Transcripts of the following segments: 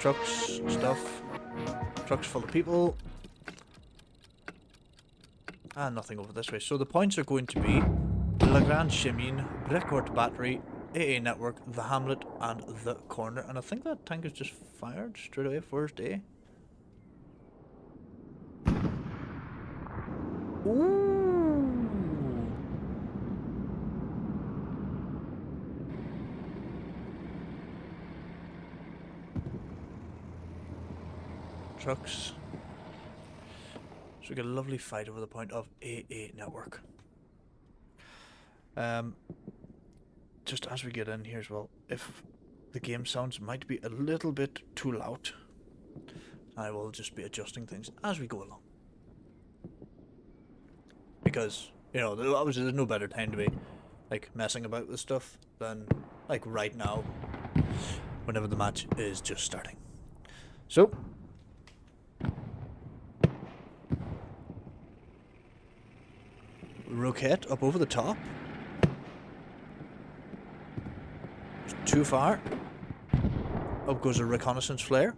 trucks, stuff. Trucks full of people. And nothing over this way. So the points are going to be La Grande Chemin, Brecourt Battery, AA Network, The Hamlet, and The Corner. And I think that tank is just fired straight away, first day. Ooh. Trucks. So we get a lovely fight over the point of AA Network. Just as we get in here as well, if the game sounds might be a little bit too loud, I will just be adjusting things as we go along. Because, you know, obviously there's no better time to be, like, messing about with stuff than, like, right now, whenever the match is just starting. So, rocket up over the top. Too far. Up goes a reconnaissance flare.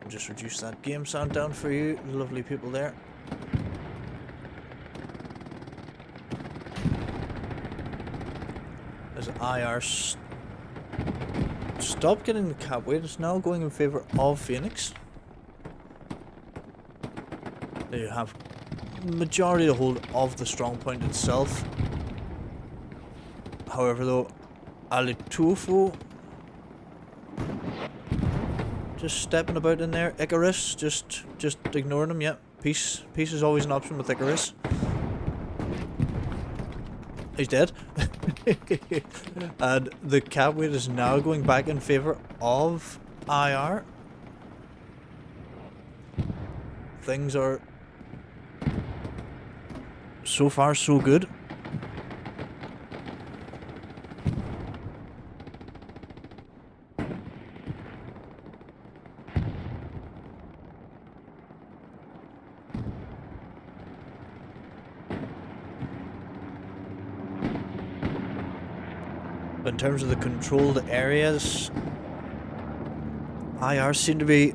I'll just reduce that game sound down for you, lovely people there. As IR stop getting the cap weight, it's now going in favour of Phoenix. There you have majority of the hold of the strong point itself. However, though, Alitufu just stepping about in there. Icarus just ignoring him. Yeah, peace is always an option with Icarus. He's dead. And the cap weight is now going back in favour of IR. Things are so far so good. But in terms of the controlled areas, IR seem to be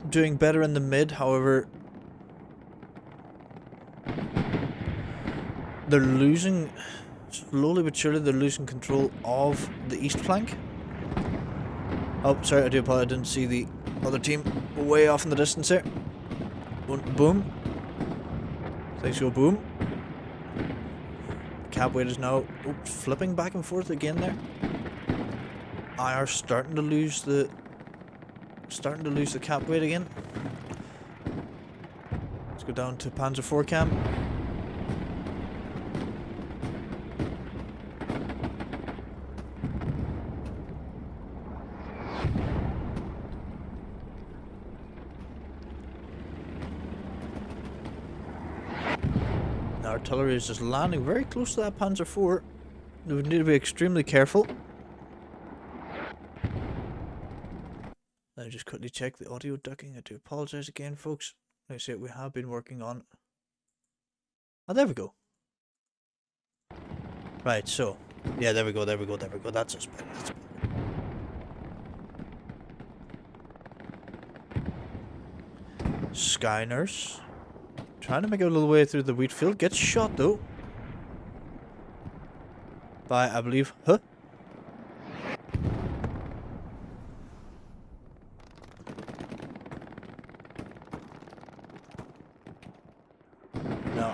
doing better in the mid. However, they're losing, slowly but surely, they're losing control of the east flank. Oh, sorry, I do apologize, I didn't see the other team way off in the distance there. Boom. Thanks, go boom. Cap weight is now flipping back and forth again there. IR starting to lose the cap weight again. Let's go down to Panzer IV cam. Artillery is just landing very close to that Panzer IV. We would need to be extremely careful. Let me just quickly check the audio ducking. I do apologise again, folks. Like I said, we have been working on. Oh, there we go. Right, so. Yeah, there we go. That's us better. That's better. Sky Nurse. Trying to make a little way through the wheat field. Gets shot though. By, I believe, Now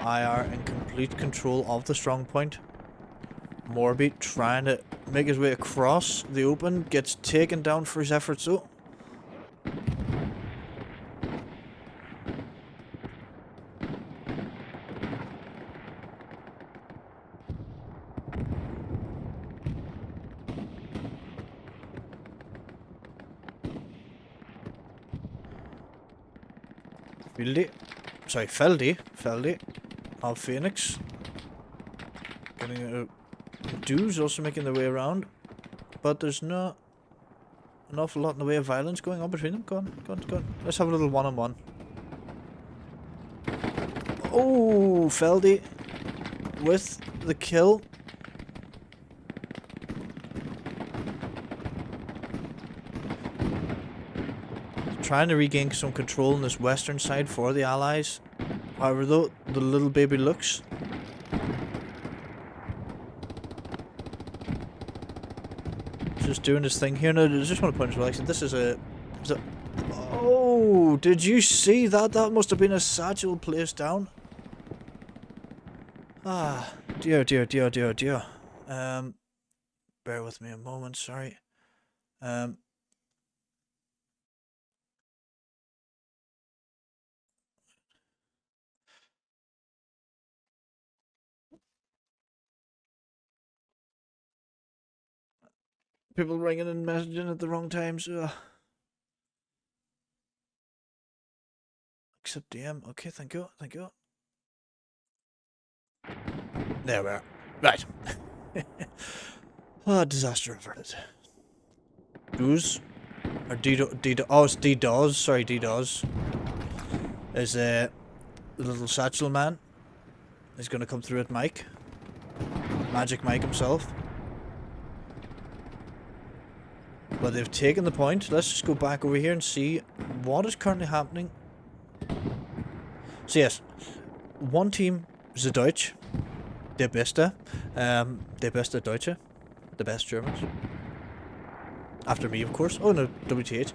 IR in complete control of the strong point. Morby trying to make his way across the open. Gets taken down for his efforts though. Feldy of Phoenix. Getting a dudes also making their way around, but there's not an awful lot in the way of violence going on between them. Go on. Let's have a little one-on-one. Oh, Feldy with the kill. Trying to regain some control on this western side for the Allies. However, though, the little baby looks. Just doing this thing here. Now, I just want to point out, this is a... Oh, did you see that? That must have been a satchel placed down. Ah, dear, dear, dear, dear, dear. Bear with me a moment, sorry. People ringing and messaging at the wrong times. Accept DM. Okay, thank you, thank you. There we are. Right. Disaster averted. Doos. Or oh, it's D-Dawes. Sorry, D-Dawes. Is the little satchel man. He's gonna come through at Mike. Magic Mike himself. But they've taken the point. Let's just go back over here and see what is currently happening. So yes, one team is the Deutsch, der Beste, Deutsche, the best Germans. After me, of course. Oh no, WTH.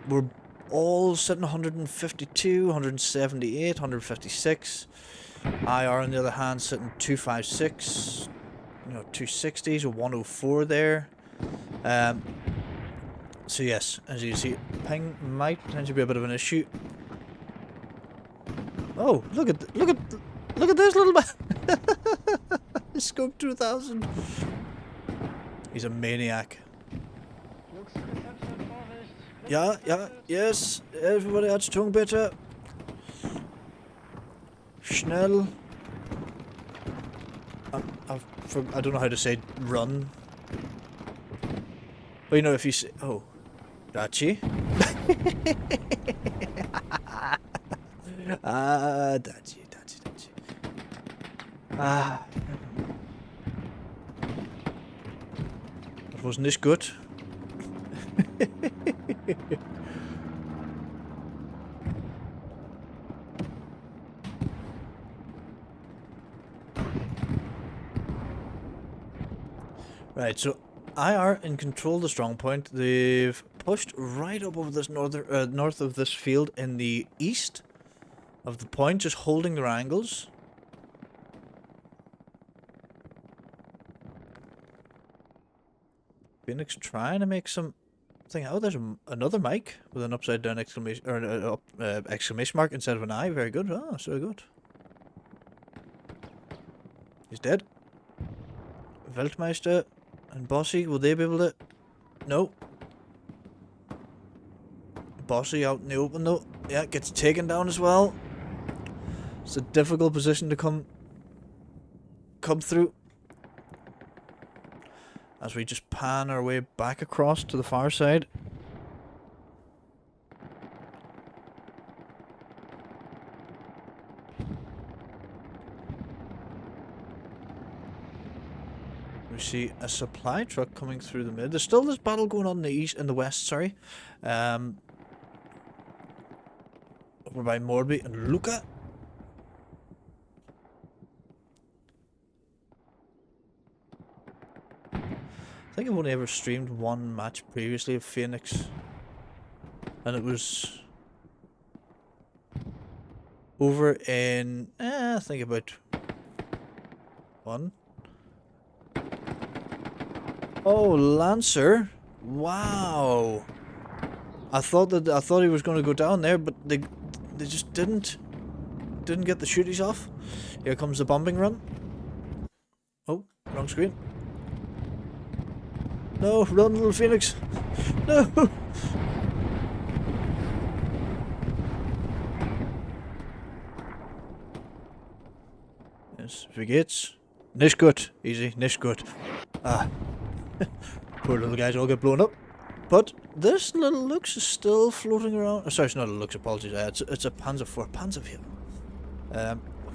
We're all sitting 152, 178, 156. IR on the other hand sitting 256, 260s, or 104 there. So yes, as you see, ping might potentially be a bit of an issue. Oh, look at this little man. Scope 2000. He's a maniac. Yeah, yes. Everybody Achtung bitte. Schnell. I don't know how to say run. But you know, if you say, oh, Dachi. Dachi. Dat was nicht gut. Right, so IR in control of the strong point. They've pushed right up over this north of this field in the east of the point, just holding their angles. Phoenix trying to make something out. There's another mic with an upside down exclamation or exclamation mark instead of an I. Very good. Oh, so good. He's dead. Weltmeister and Bossy, will they be able to? No. Bossy out in the open though. Yeah, gets taken down as well. It's a difficult position to come through. As we just pan our way back across to the far side. We see a supply truck coming through the mid. There's still this battle going on in the east, in the west, sorry. Over by Morby and Luca. I think I've only ever streamed one match previously of Phoenix, and it was over in I think about one. Oh, Lancer! Wow! I thought he was going to go down there, but they just didn't get the shooties off. Here comes the bombing run. Oh, wrong screen. No, run, little Phoenix. No. Yes, Vergeht's. Nicht gut. Easy, nicht gut. Ah. Poor little guys all get blown up. But this little Lux is still floating around. Oh, sorry, it's not a Lux, apologies. It's a Panzer IV. Panzer IV.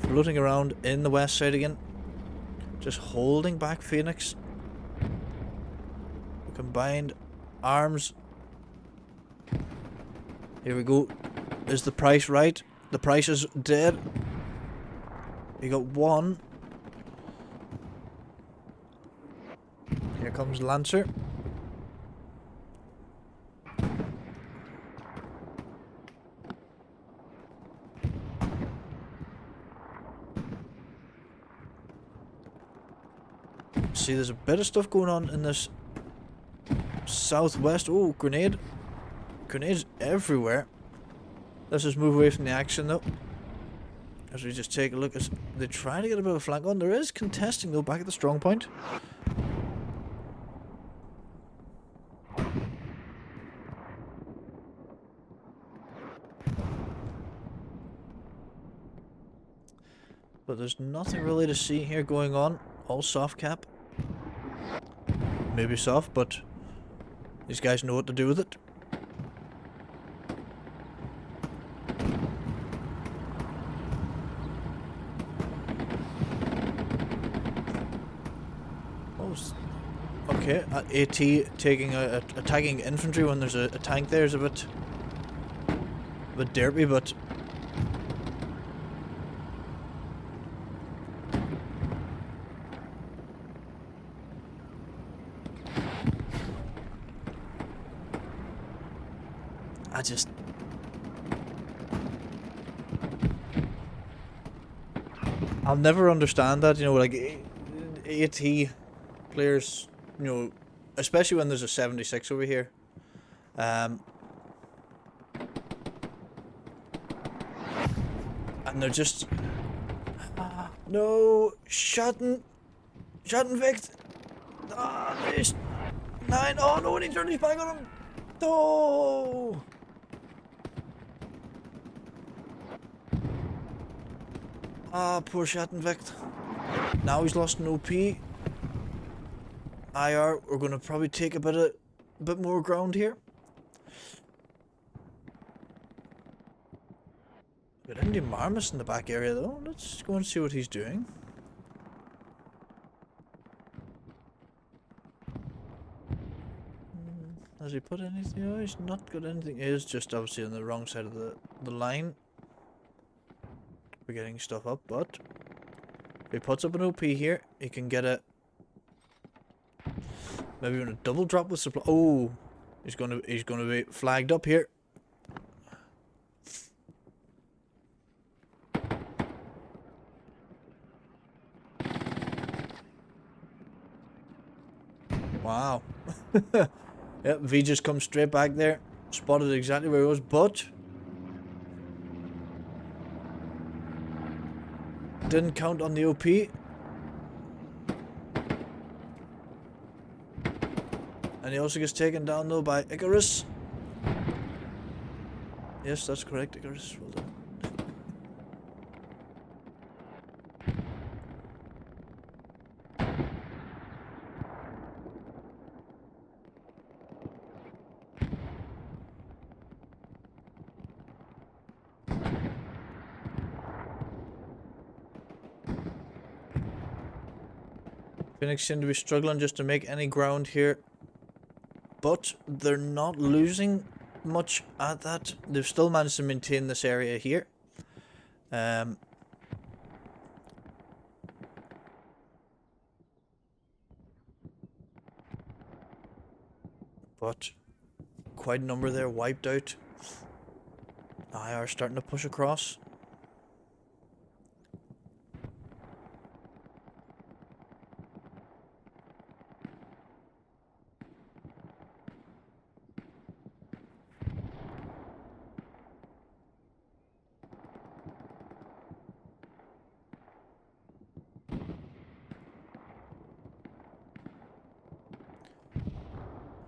floating around in the west side again. Just holding back Phoenix. Combined arms. Here we go. Is the price right? The price is dead. You got one. Here comes Lancer. See, there's a bit of stuff going on in this southwest. Oh, grenade. Grenades everywhere. Let's just move away from the action though. As we just take a look as they're trying to get a bit of a flank on. There is contesting though back at the strong point. But there's nothing really to see here going on. All soft cap. Maybe soft, but these guys know what to do with it. Okay, AT taking attacking infantry when there's a tank there is a bit derpy, but I'll never understand that, you know, like AT players, you know, especially when there's a 76 over here. And they're just no Schattenweg. Ah, there's 9. Oh no, he turned his back on him. No. Ah, poor Schattenweg. Now he's lost an OP. IR, we're gonna probably take a bit more ground here. Got Indy Marmus in the back area though. Let's go and see what he's doing. Has he put anything? Oh, he's not got anything. He is just obviously on the wrong side of the line. We're getting stuff up, but if he puts up an OP here, he can get a maybe even a double drop with supply. Oh, he's gonna be flagged up here. Wow. Yep, V just comes straight back there. Spotted exactly where he was, but didn't count on the OP. And he also gets taken down though by Icarus. Yes, that's correct, Icarus. Well done. Phoenix seem to be struggling just to make any ground here. But they're not losing much at that. They've still managed to maintain this area here. But quite a number there wiped out. IR starting to push across.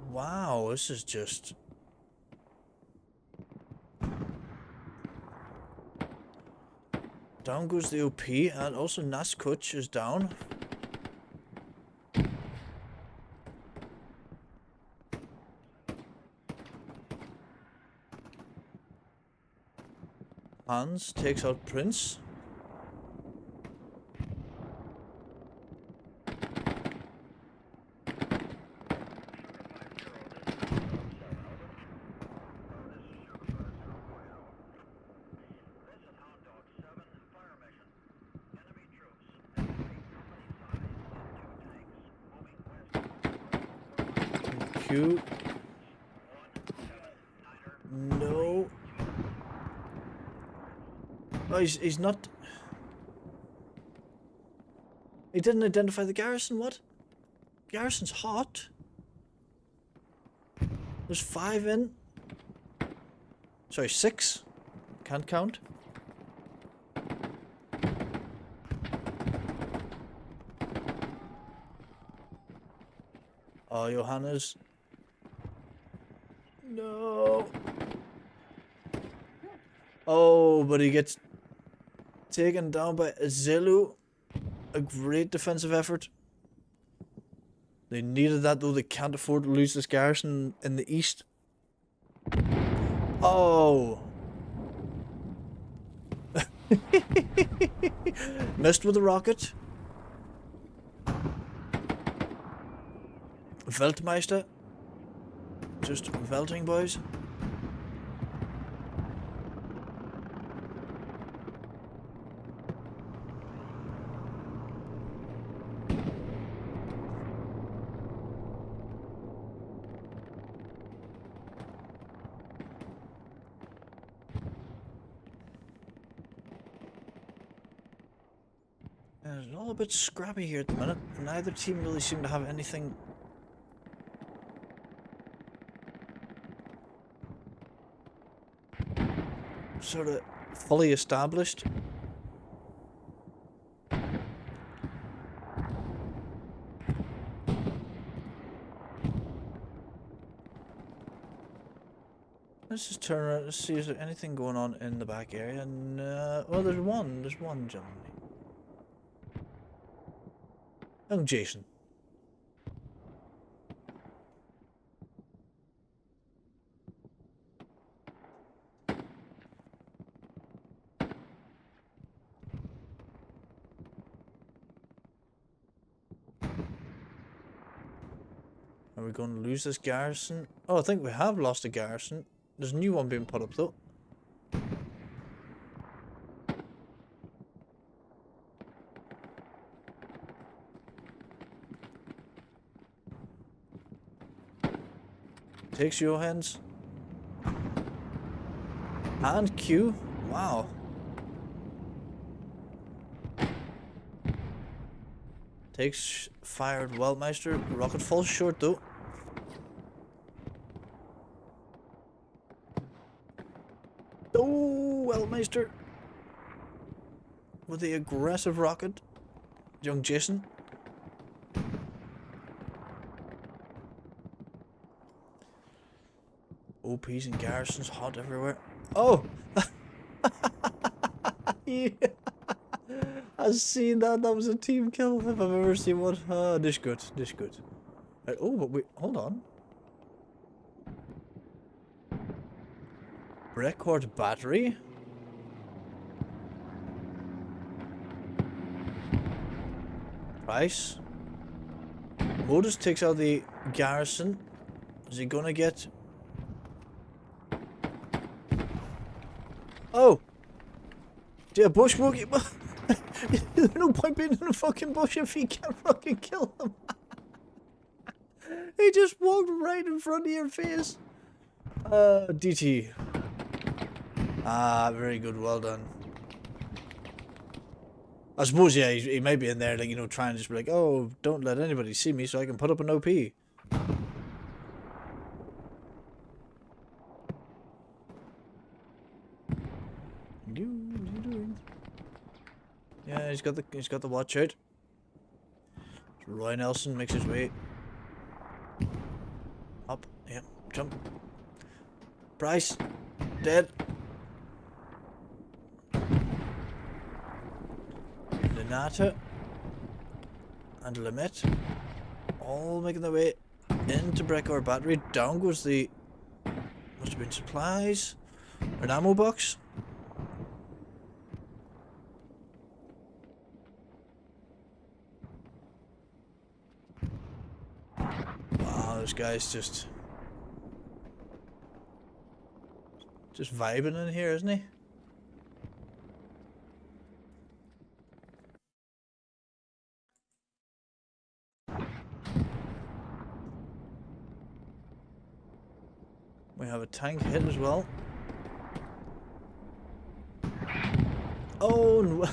Wow, this is just... Down goes the OP, and also Naskuch is down. Hans takes out Prince. Q. No. Oh, he's not... He didn't identify the garrison, what? Garrison's hot. There's 5 in. Sorry, 6. Can't count. Oh, Johannes. No. Oh, but he gets taken down by Zelu. A great defensive effort. They needed that though. They can't afford to lose this garrison in the east. Oh. Missed with the rocket. Weltmeister. Just velting, boys. It's all a bit scrappy here at the minute. Neither team really seem to have anything sort of fully established. Let's just turn around and see if there's anything going on in the back area. And well, there's one gentleman. Oh, Jason. Are we going to lose this garrison? Oh, I think we have lost a garrison. There's a new one being put up though. Takes Johans. And Q. Wow. Takes fired Weltmeister. Rocket falls short though. Oh, Weltmeister. With the aggressive rocket. Young Jason. OPs and garrisons hot everywhere. Oh! Yeah. I've seen that. That was a team kill if I've ever seen one. This good. This good. Oh, but wait. Hold on. Record battery. Price. Modus takes out the garrison. Is he gonna get... Oh! Dear bush boogie. There's no point being in the fucking bush if he can't fucking kill him. He just walked right in front of your face. DT. Ah, very good. Well done. I suppose, yeah, he may be in there, like, you know, trying to just be like, oh, don't let anybody see me so I can put up an OP. Yeah, he's got the watch out. Roy Nelson makes his way up. Yeah, jump. Price dead. Lenata and Limit all making their way into Breckor Battery. Down goes the... must have been supplies. Or an ammo box. Wow, this guy's just vibing in here, isn't he? We have a tank hit as well. Oh no.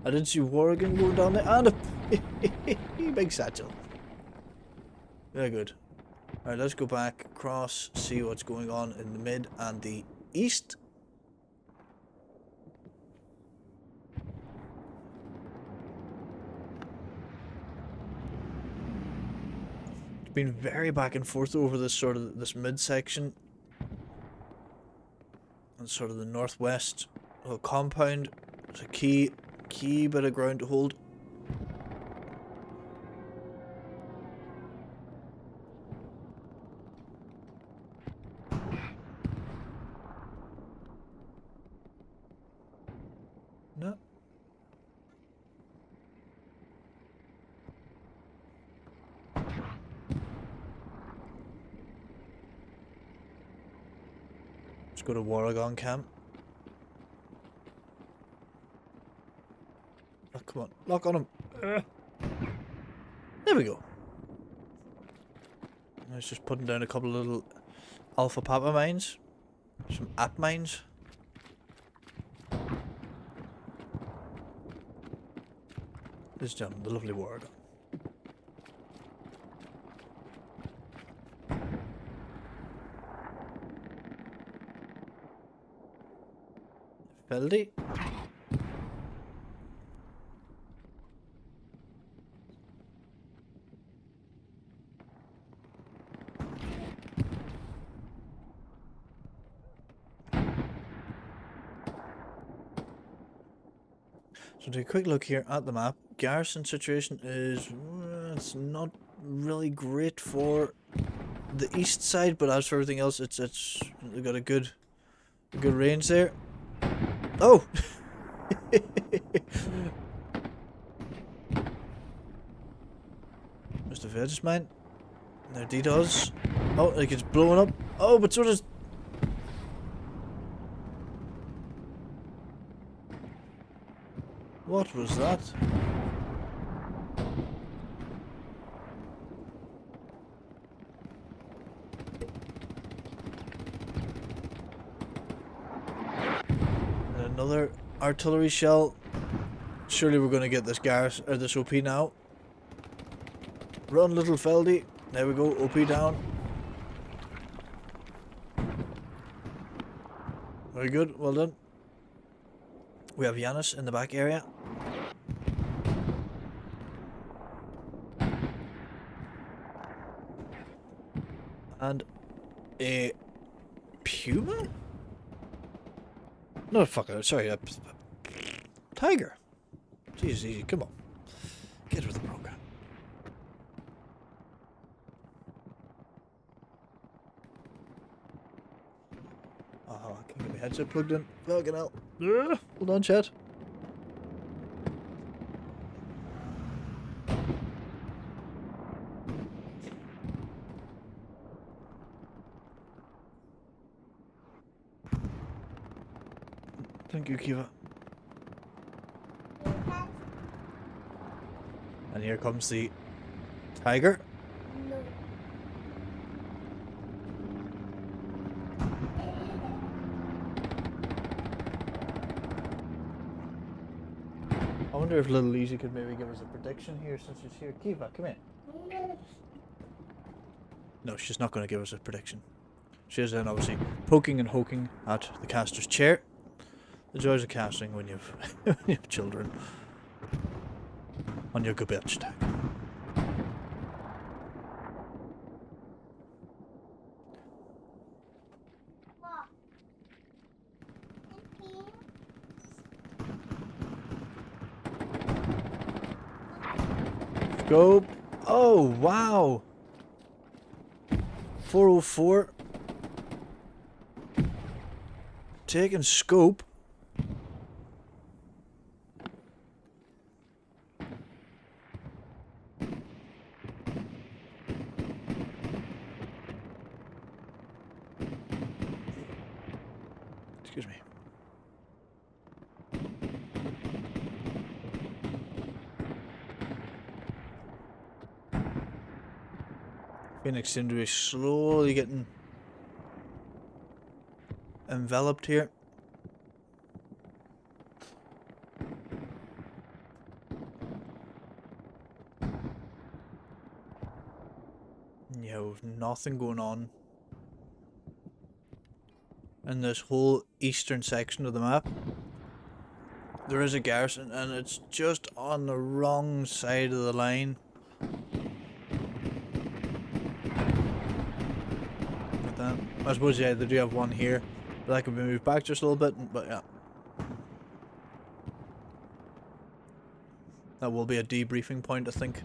I didn't see Worgen going down there. And a big satchel. Very good. Alright, let's go back across, see what's going on in the mid and the east. It's been very back and forth over this sort of this midsection and sort of the northwest compound. It's a key bit of ground to hold. No. Let's go to Warragon camp. Oh, come on, lock on him. There we go. I was just putting down a couple of little Alpha Papa mines. Some at mines. This gentleman, the lovely Warragon. Feldy. So take a quick look here at the map. Garrison situation is it's not really great for the east side, but as for everything else, it's they've got a good range there. Oh. Mr. Vegas mine. There DDoS. Oh, like it's blowing up. Oh, but so does. What was that? And another artillery shell. Surely we're going to get this garrison or this OP now. Run, little Feldy. There we go. OP down. Very good. Well done. We have Yanis in the back area. And a puma? No, fucker. Sorry, a tiger. Jeez, easy. Come on. Get with the program. Oh, I can't get my headset plugged in. Fucking hell. Hold on, chat. Thank you, Kiva. And here comes the tiger. No. I wonder if Little Easy could maybe give us a prediction here since she's here. Kiva, come in. No, she's not going to give us a prediction. She is then obviously poking and hoking at the caster's chair. The joys of casting when you've when you have children on your Gebetch deck. Scope. Oh wow. 404. Taking scope. Excuse me. Phoenix seemed to be slowly getting enveloped here. Yeah, we've nothing going on in this whole eastern section of the map. There is a garrison and it's just on the wrong side of the line. Like that. I suppose, yeah, they do have one here, but that could be moved back just a little bit, but yeah. That will be a debriefing point, I think.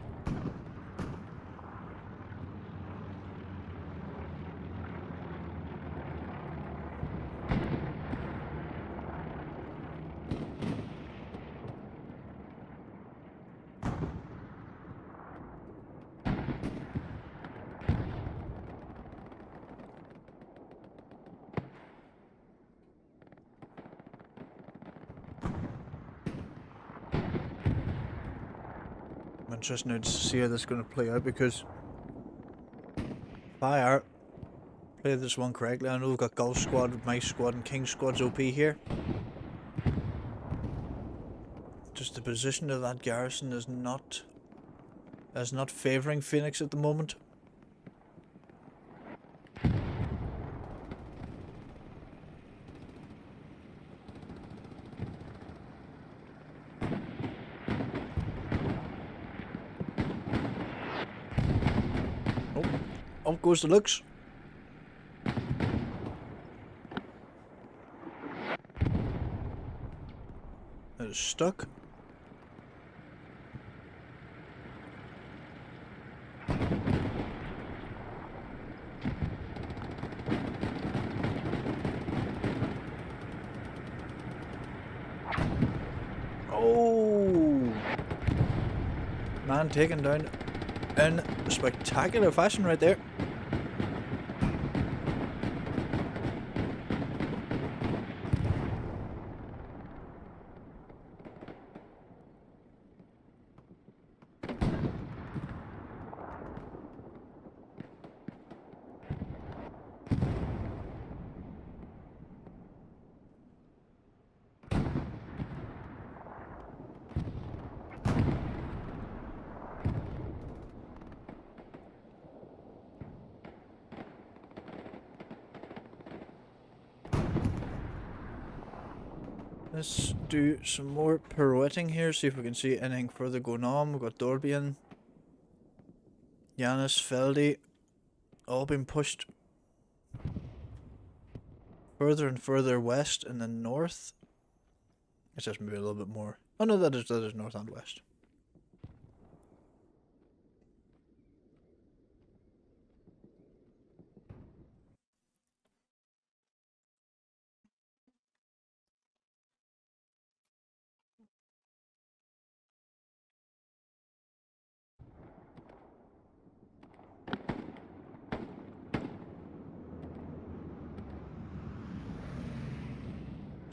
I'm interested now to see how this is going to play out, because if I play this one correctly, I know we've got Golf Squad, Mice Squad and King Squad's OP here. Just the position of that garrison is not favouring Phoenix at the moment. Oh, up goes the looks. It is stuck. Oh, man, taken down in spectacular fashion right there. Let's do some more pirouetting here, see if we can see anything further going on. We've got Dorbian, Janis, Feldy, all being pushed further and further west and then north. It's just maybe a little bit more. Oh no, that is north and west.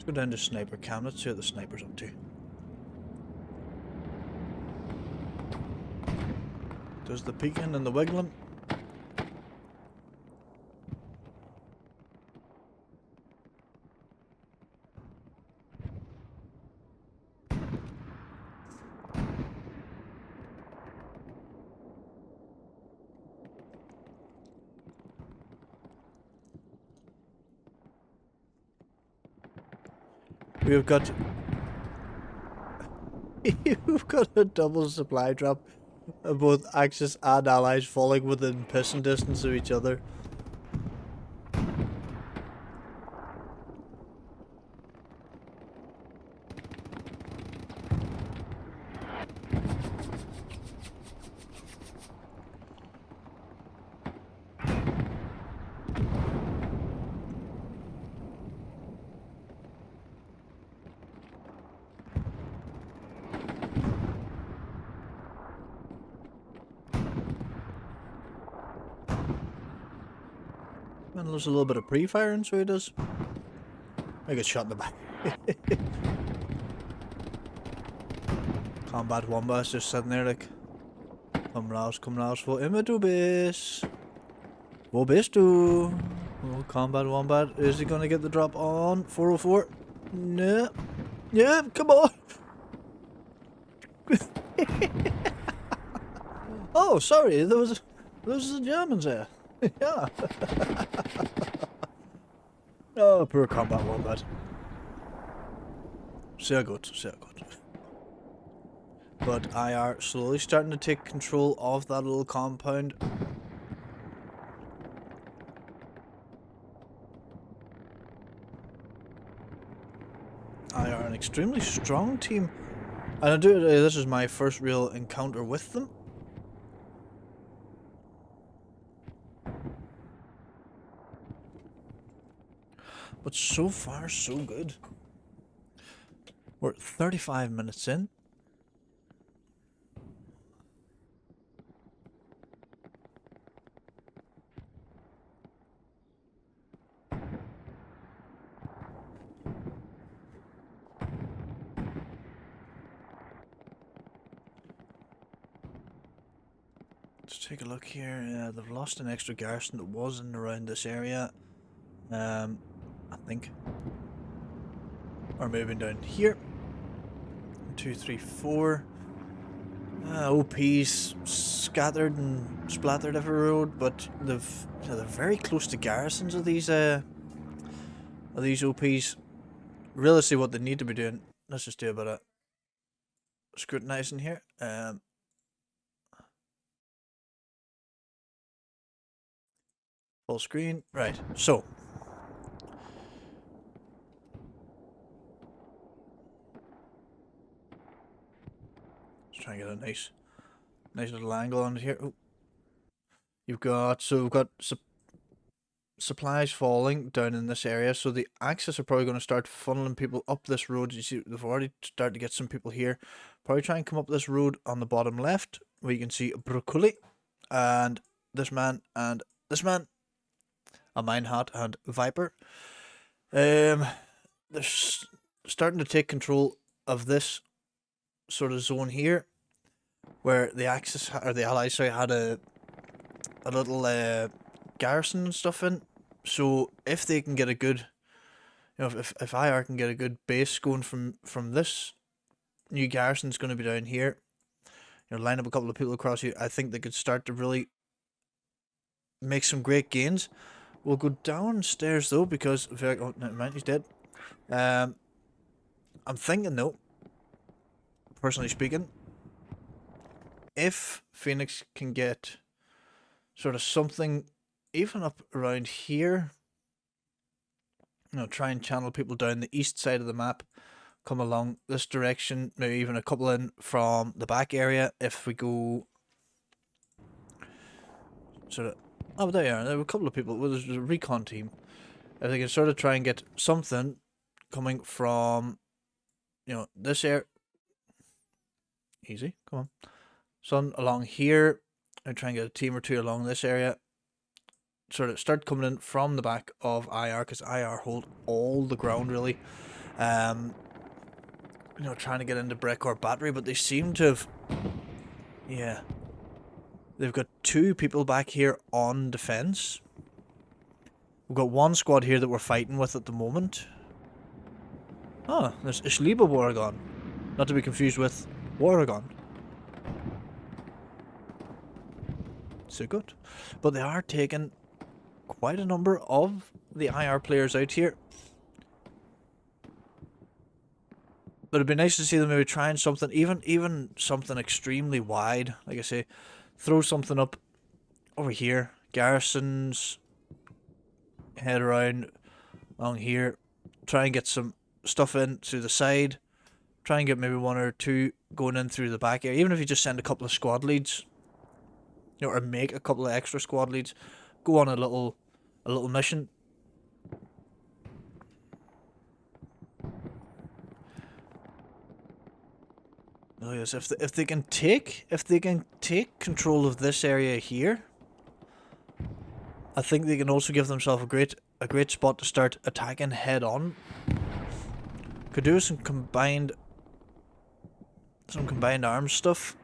Let's go down to sniper cam. Let's see what the sniper's up to. Does the peeking and the wiggling. We've got we've got a double supply drop of both Axis and allies falling within pissing distance of each other. And there's a little bit of pre-firing, so he does. I get shot in the back. Combat Wombat's just sitting there like, come raus, wo immer du bist. Wo bist du? Oh, combat wombat. Is he gonna get the drop on 404? No. Yeah, come on. Oh, sorry. There was a Germans there. Yeah. Oh, poor combat wombat. Sehr gut, sehr gut. But I are slowly starting to take control of that little compound. I are an extremely strong team. And I do this is my first real encounter with them. But so far, so good. We're 35 minutes in. Let's take a look here. They've lost an extra garrison that was in and around this area. I think. Or maybe down here. 2, 3, 4. OPs scattered and splattered every road, but they're very close to garrisons of these OPs. Realistically, what they need to be doing. Let's just do a bit of scrutinizing here. Full screen. Right. So. Let's try and get a nice little angle on it here. Ooh. We've got supplies falling down in this area, so the Axis are probably going to start funneling people up this road. You see, they've already started to get some people here. Probably try and come up this road on the bottom left, where you can see Broccoli, and this man, a Minehat and Viper. They're starting to take control of this sort of zone here, where the Axis or the Allies had a little garrison and stuff in. So if they can get a good, if IR can get a good base going from this new garrison's going to be down here, line up a couple of people across here, I think they could start to really make some great gains. We'll go downstairs though, because oh, never mind, he's dead. I'm thinking though, personally speaking, if Phoenix can get sort of something even up around here, try and channel people down the east side of the map, come along this direction, maybe even a couple in from the back area. If we go sort of, oh, there are a couple of people. Well, there's a recon team. If they can sort of try and get something coming from, this area. Easy, come on. Some along here, and try and get a team or two along this area. Sort of start coming in from the back of IR, because IR hold all the ground really. Trying to get into Brick or Battery, but they seem to have, yeah. They've got 2 people back here on defense. We've got 1 squad here that we're fighting with at the moment. Oh, there's Ishliba Warragon. Not to be confused with Warragon. So good. But they are taking quite a number of the IR players out here. But it'd be nice to see them maybe trying something, even something extremely wide. Like I say, throw something up over here. Garrisons, head around along here. Try and get some stuff in through the side. Try and get maybe 1 or 2 going in through the back area. Even if you just send a couple of squad leads, or make a couple of extra squad leads, go on a little mission. Oh yes, if they can take control of this area here, I think they can also give themselves a great spot to start attacking head on. Could do some combined arms stuff.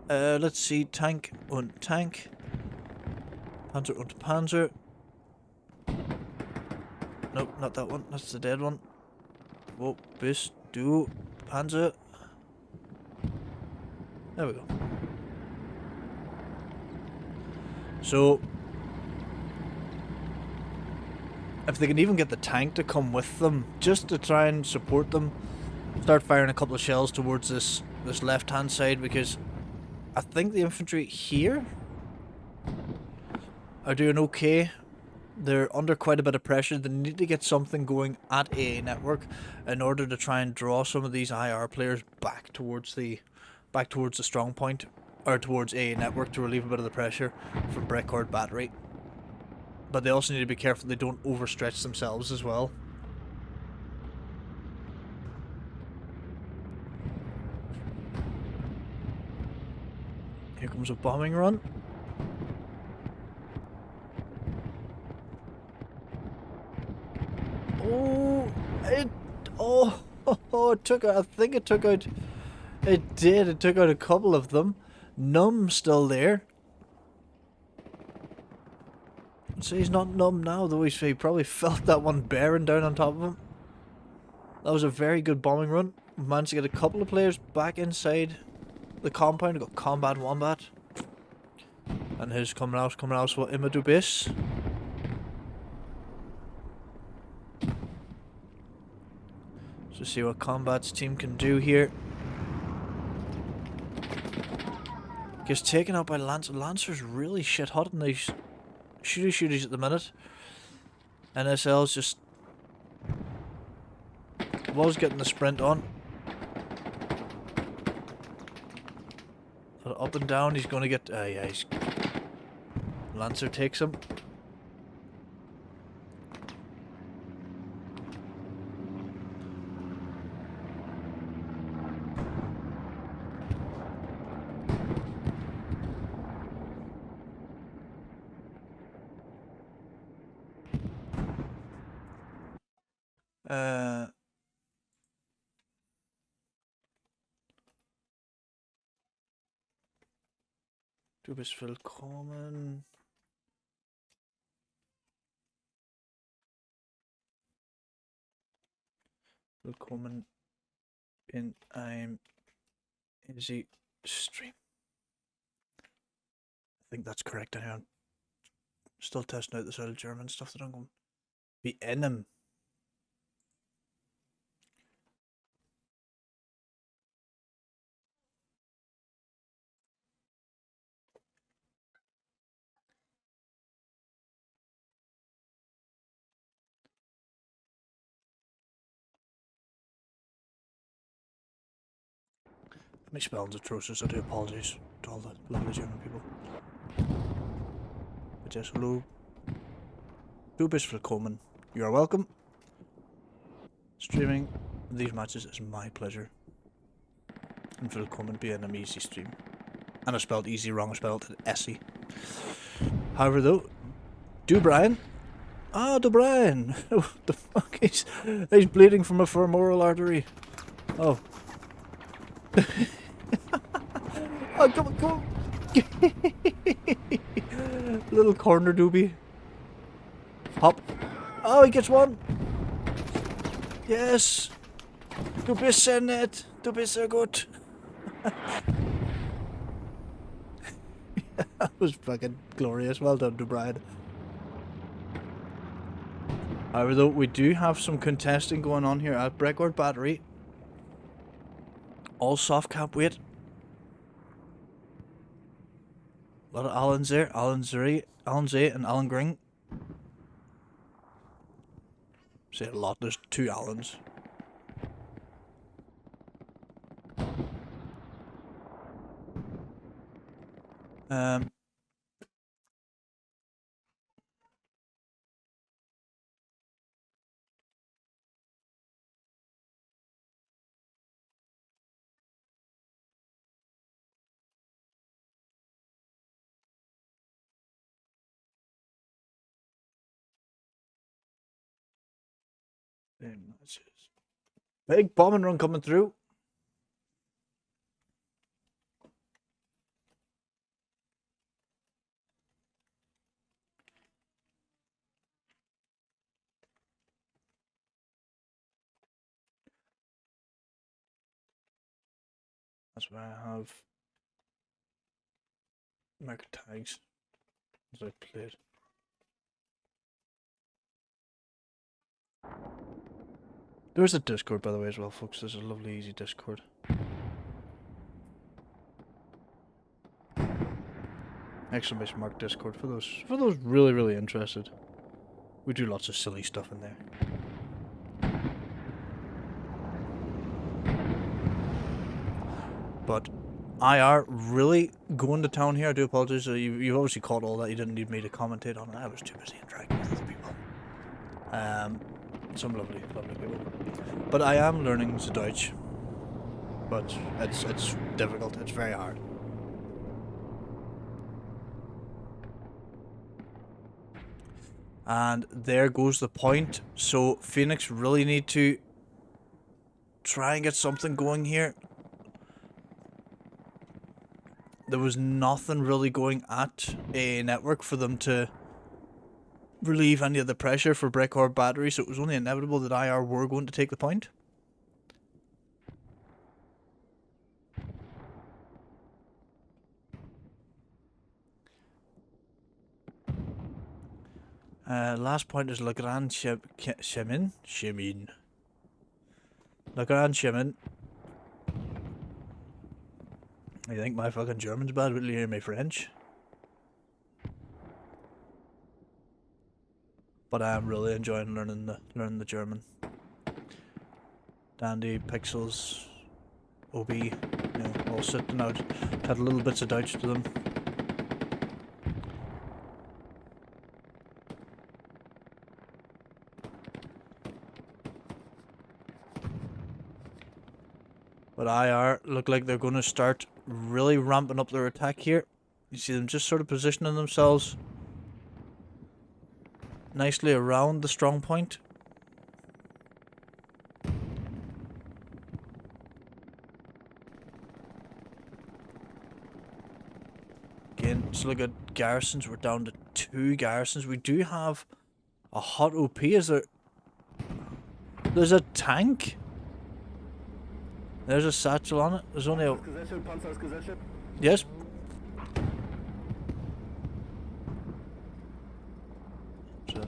Let's see, tank und tank, panzer und panzer. Nope, not that one. That's the dead one. Whoa, boost, do, Panzer. There we go. So, if they can even get the tank to come with them, just to try and support them, start firing a couple of shells towards this left-hand side, because I think the infantry here are doing okay. They're under quite a bit of pressure. They need to get something going at AA network in order to try and draw some of these IR players back towards the strong point, or towards AA network, to relieve a bit of the pressure from Breckord battery. But they also need to be careful they don't overstretch themselves as well. Here comes a bombing run. It took out, I think it took out, it did, it took out a couple of them. Numb still there. I'd say he's not numb now, though. He probably felt that one bearing down on top of him. That was a very good bombing run. We managed to get a couple of players back inside the compound. We got Combat Wombat. And his coming out what Imadu base. So see what Combat's team can do here. Gets taken out by Lancer. Lancer's really shit hot in these shooties at the minute. NSL's just was getting the sprint on. Up and down, he's going to get... yeah, he's... Lancer takes him. Du bist willkommen. Willkommen in einem easy stream. I think that's correct. I'm still testing out this old German stuff that I'm going to be in him. My spelling's atrocious. I do apologize to all the lovely German people. But yes, hello. Du bist willkommen. You are welcome. Streaming these matches is my pleasure. And willkommen being an easy stream. And I spelled easy wrong. I spelled it Essie. However, though, Brian. Ah, Brian. What the fuck? He's bleeding from a femoral artery. Oh. Oh, come on. Little corner doobie. Hop. Oh, he gets one. Yes. Du bist sehr nett. Du bist sehr gut. That was fucking glorious. Well done, Brian. However, though, we do have some contesting going on here at Breckord Battery. All soft cap weight. A lot of Allens there. Alan Zay and Alan Gring. Say a lot. There's two Allens. Big bombing run coming through. That's why I have market tags as I played. There's a Discord, by the way, as well, folks. There's a lovely, easy Discord. Exclamation mark Discord for those really, really interested. We do lots of silly stuff in there. But IR really going to town here. I do apologize. You obviously caught all that. You didn't need me to commentate on it. I was too busy interacting with other people. Some lovely, lovely people. But I am learning the Deutsch. But it's difficult. It's very hard. And there goes the point. So Phoenix really need to try and get something going here. There was nothing really going at a network for them to relieve any of the pressure for Brick or Battery, so it was only inevitable that IR were going to take the point. Last point is Le Grand Chemin. Le Grand Chemin. I think my fucking German's bad, will you hear my French? But I am really enjoying learning the German. Dandy, Pixels, OB, you know, all sitting out. Had little bits of Dutch to them. But IR look like they're going to start really ramping up their attack here. You see them just sort of positioning themselves nicely around the strong point. Again, let's look at garrisons. We're down to 2 garrisons. We do have a hot OP. Is there... There's a tank? There's a satchel on it. There's only a... Yes. So,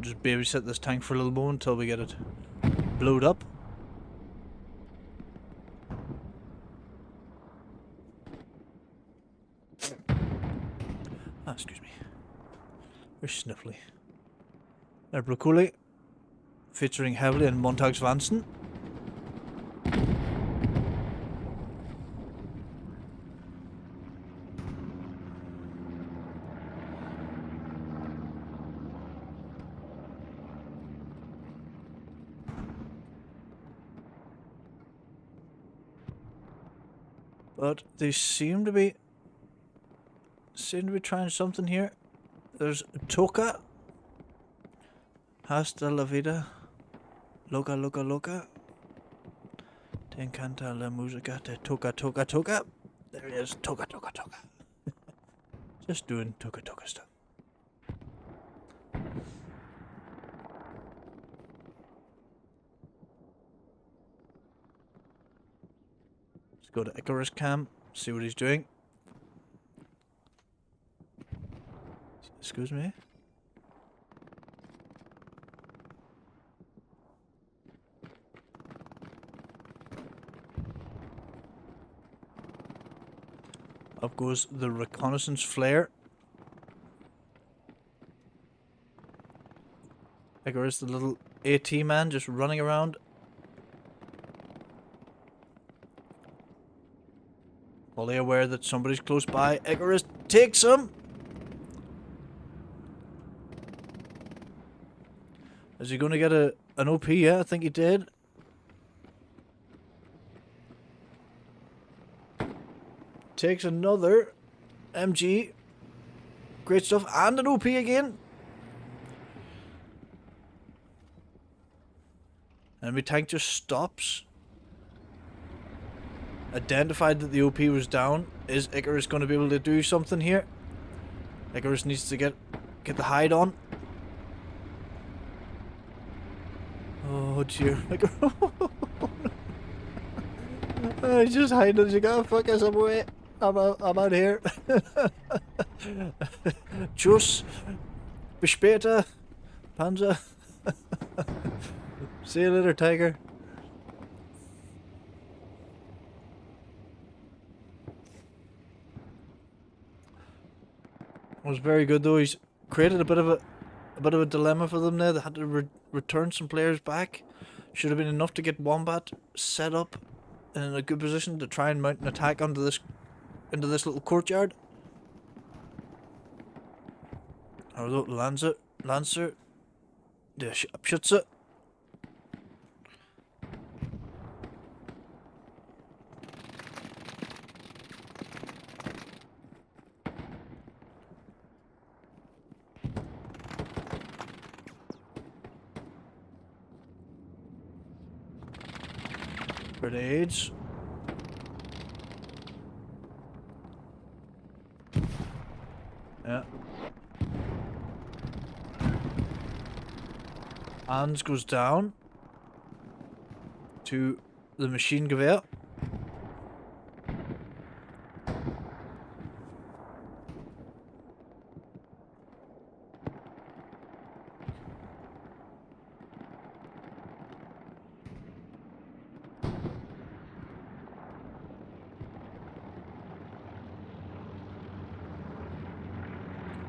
just babysit this tank for a little moment until we get it blowed up. Ah, excuse me. We're sniffly. They're broccoli, featuring heavily in Montags Vanson. But they seem to be trying something here. There's Toka. Hasta la vida. Loca, loca, loca. Te encanta la música de Toka, Toka, Toka. There he is. Toka, Toka, Toka. Just doing Toka, Toka stuff. Go to Icarus Cam, see what he's doing. Excuse me. Up goes the reconnaissance flare. Icarus, the little AT man, just running around. Fully aware that somebody's close by. Icarus takes him. Is he going to get an OP? Yeah, I think he did. Takes another MG. Great stuff. And an OP again. Enemy tank just stops. Identified that the OP was down. Is Icarus going to be able to do something here? Icarus needs to get the hide on. Oh dear. I just hiding. You gotta fuck us away. I'm out here. Tschüss. Bis später. Panzer. See you later, Tiger. It was very good though. He's created a bit of a dilemma for them there. They had to return some players back. Should have been enough to get Wombat set up in a good position to try and mount an attack into this little courtyard. Also, Lancer. Der Abschütze. Grenades. Yeah. Hans goes down to the Maschinengewehr.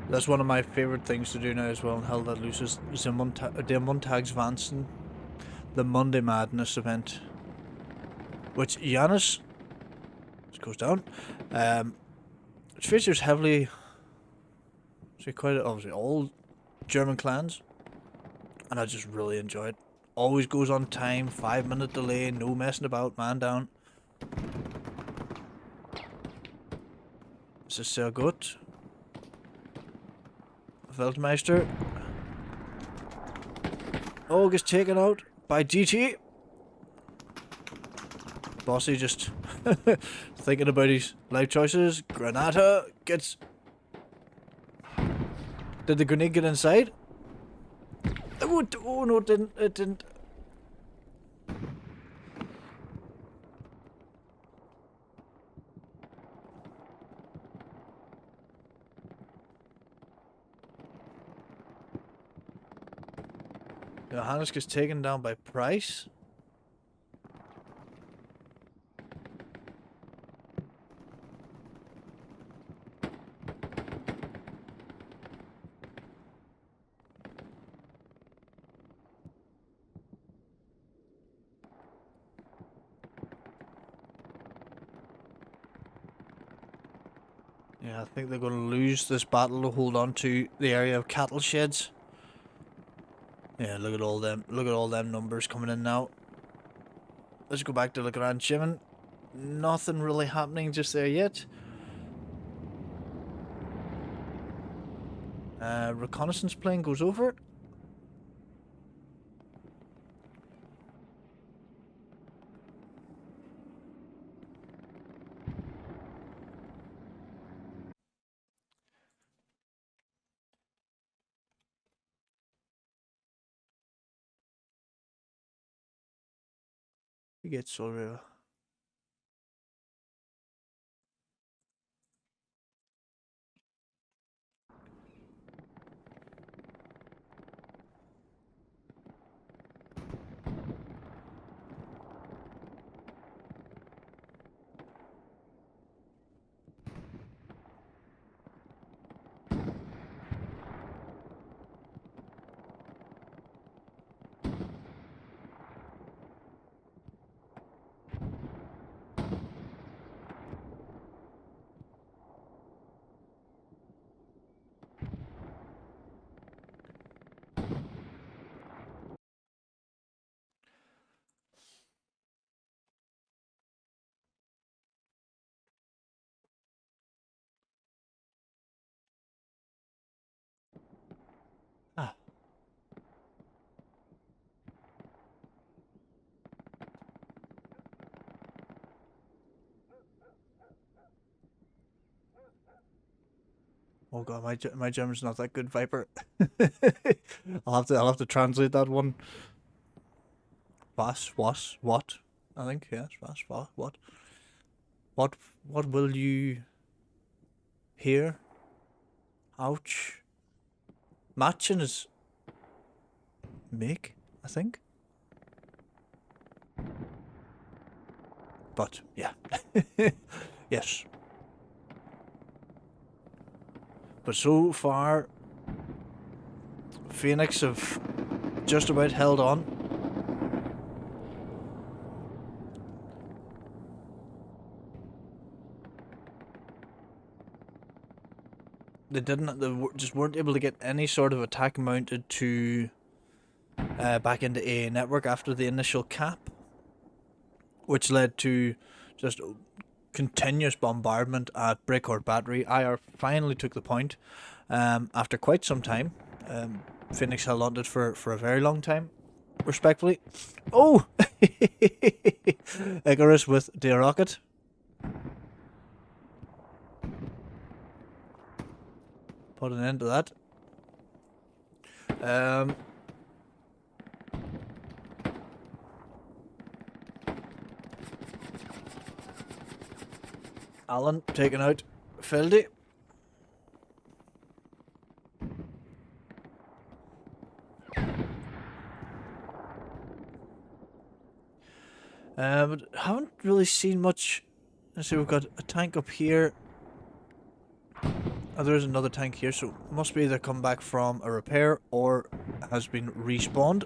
That's one of my favorite things to do now as well in Hell That Loose is the Montagsvansen, the Monday Madness event, which Janus goes down. It features heavily, quite obviously all German clans, and I just really enjoy it. Always goes on time, 5-minute delay, no messing about, man down. This is sehr gut. Weltmeister. Oh, gets taken out by GT. Bossy just thinking about his life choices. Granata gets... Did the grenade get inside? Oh no, it didn't. It didn't. Johannes gets taken down by Price. Yeah, I think they're going to lose this battle to hold on to the area of cattle sheds. Yeah, look at all them. Look at all them numbers coming in now. Let's go back to the Grand Shimon. Nothing really happening just there yet. Reconnaissance plane goes over. He gets Soul River. Ah. Oh god, my German's not that good, Viper. I'll have to translate that one. Was? What? I think, yes, fast. What? What will you hear? Ouch. Matching is make, I think. But, yeah. Yes. But so far, Phoenix have just about held on. They just weren't able to get any sort of attack mounted to back into AA network after the initial cap, which led to just continuous bombardment at Breakcourt Battery. IR finally took the point after quite some time. Phoenix held on to it for a very long time, respectfully. Oh! Icarus with the rocket. Put an end to that. Alan taken out Feldy. But haven't really seen much. Let's see, we've got a tank up here. Oh, there's another tank here, so must be either come back from a repair or has been respawned.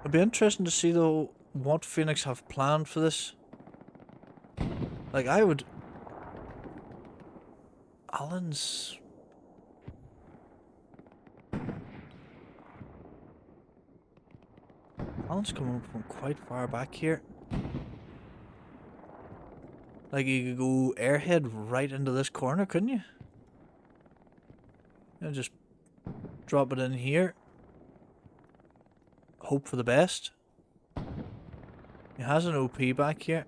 It'd be interesting to see though what Phoenix have planned for this. Like I would... Alan's... Alan's coming from quite far back here. Like you could go airhead right into this corner, couldn't you? And just drop it in here. Hope for the best. He has an OP back here.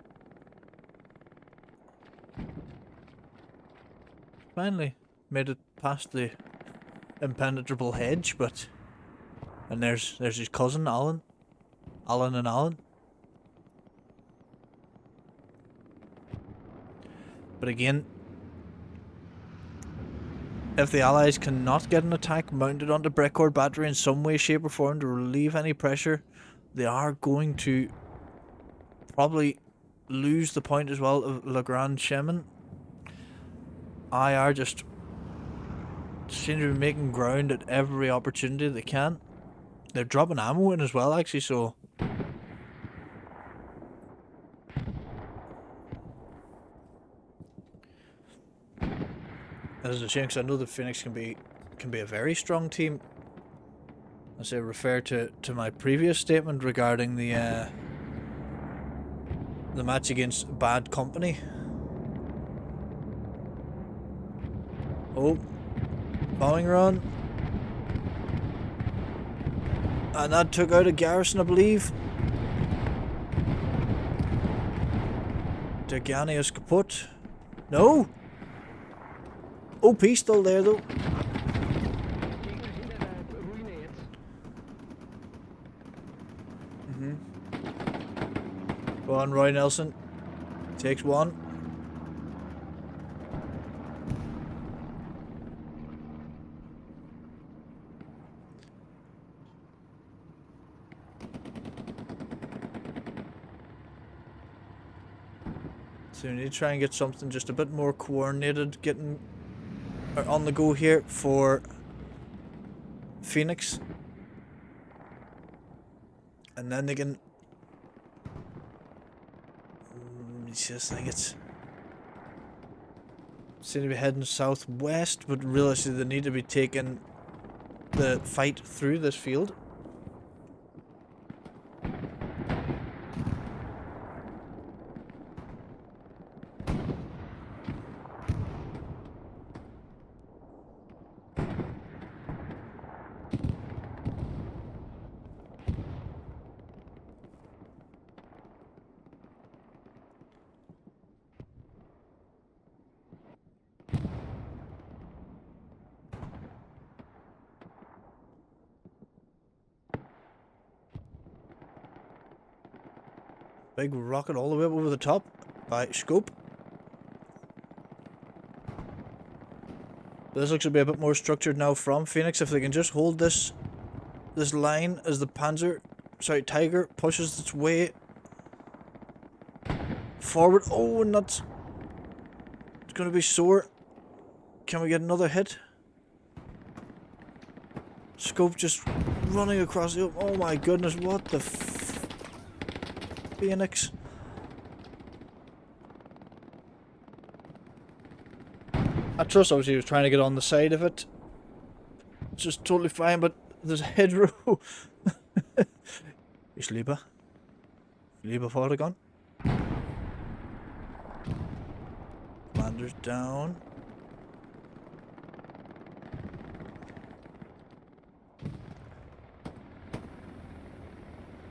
Finally made it past the impenetrable hedge, but... And there's his cousin, Alan. Alan and Alan. But again, if the Allies cannot get an attack mounted onto Breakcourt Battery in some way, shape or form to relieve any pressure, they are going to probably lose the point as well of Le Grand Chemin. IR just seem to be making ground at every opportunity they can. They're dropping ammo in as well, actually, so... This is a shame because I know that Phoenix can be a very strong team. As I refer to my previous statement regarding the match against Bad Company. Oh, bombing run, and that took out a garrison, I believe. Degani is kaput. No. OP still there though. Go on, Roy Nelson. Takes one. So we need to try and get something just a bit more coordinated, getting on the go here for Phoenix, and then they can. Just think it's seem to be heading southwest, but realistically they need to be taking the fight through this field. Big rocket all the way up over the top by Scope. This looks to be a bit more structured now from Phoenix. If they can just hold this line as the Tiger pushes its way forward. Oh, and it's going to be sore. Can we get another hit? Scope just running across the... Oh my goodness, what the Phoenix. I trust obviously he was trying to get on the side of it. It's just totally fine, but there's a hedgerow. Ich liebe Vordergrund. Commander's down.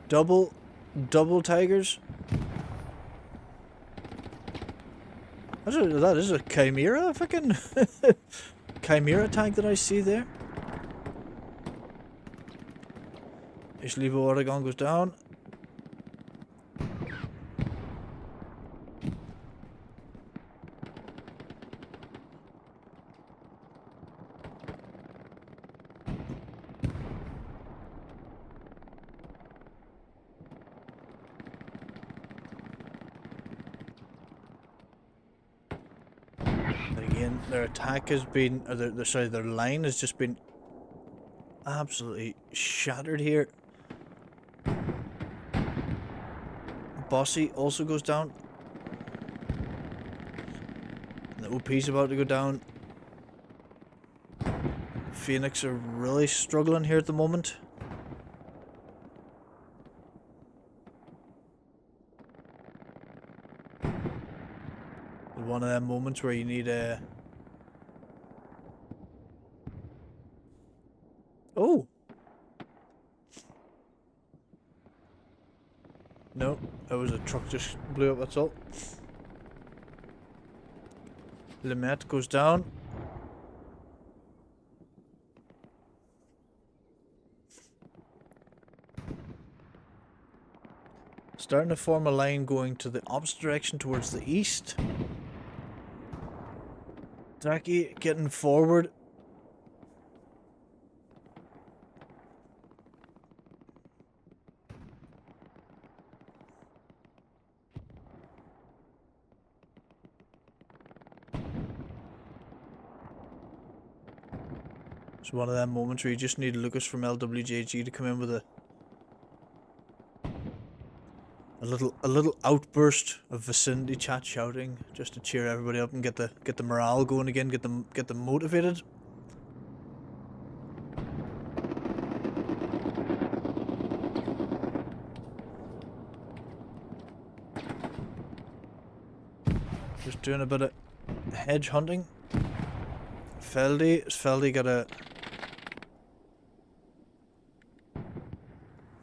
Double Tigers. That is a Chimera, fucking Chimera tank that I see there. Ishlibo Oregon goes down. Again, their attack has been, or their line has just been absolutely shattered here. Bossy also goes down. The OP's about to go down. Phoenix are really struggling here at the moment. One of them moments where you need a... Oh! No, it was a truck just blew up, that's all. Limette goes down. Starting to form a line going to the opposite direction towards the east. Draki getting forward. It's one of them moments where you just need Lucas from LWJG to come in with a little outburst of vicinity chat shouting just to cheer everybody up and get the morale going again, get them motivated. Just doing a bit of hedge hunting. Feldy got a...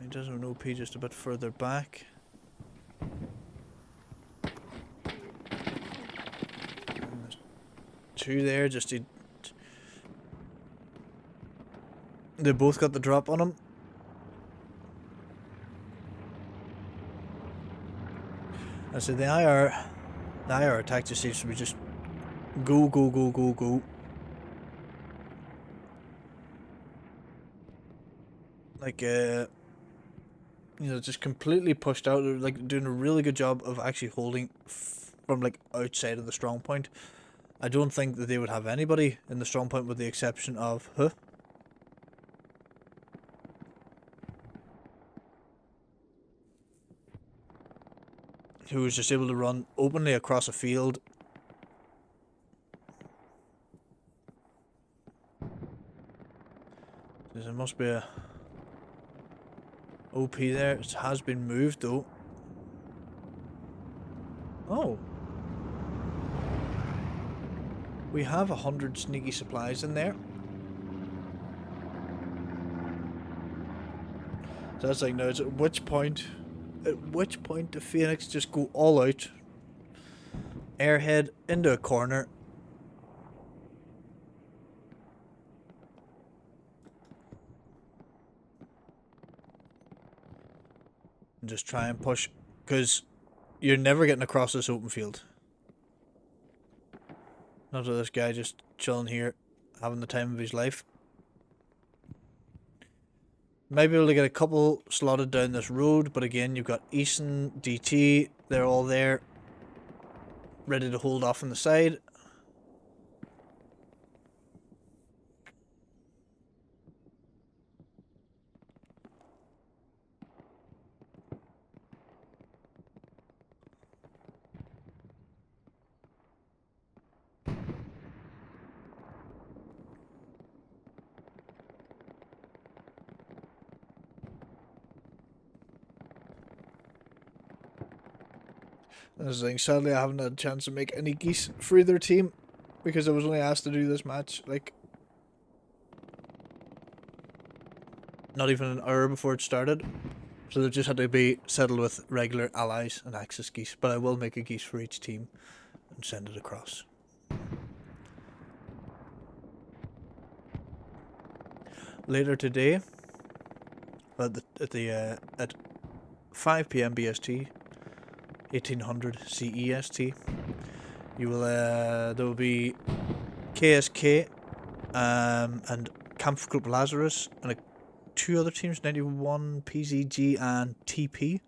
He does have an OP just a bit further back. There's two there, just they both got the drop on him. I said the IR attack just seems to be just go. Like, just completely pushed out, like doing a really good job of actually holding from like outside of the strong point. I don't think that they would have anybody in the strong point with the exception of who was just able to run openly across a field. There must be a OP there. It has been moved though. Oh. We have 100 sneaky supplies in there. So that's like, now it's at which point the Phoenix just go all out, airhead into a corner, and just try and push, because You're never getting across this open field. Not with this guy just chilling here, having the time of his life. Might be able to get a couple slotted down this road, but again, you've got Easton, DT, they're all there, ready to hold off on the side. This is the thing, sadly I haven't had a chance to make any geese for either team because I was only asked to do this match, like, not even an hour before it started. So they've just had to be settled with regular allies and Axis geese, but I will make a geese for each team and send it across. Later today, at 5 p.m. BST, 1800 CEST, you will there will be KSK and Kampf Group Lazarus and two other teams, 91 PZG and TP,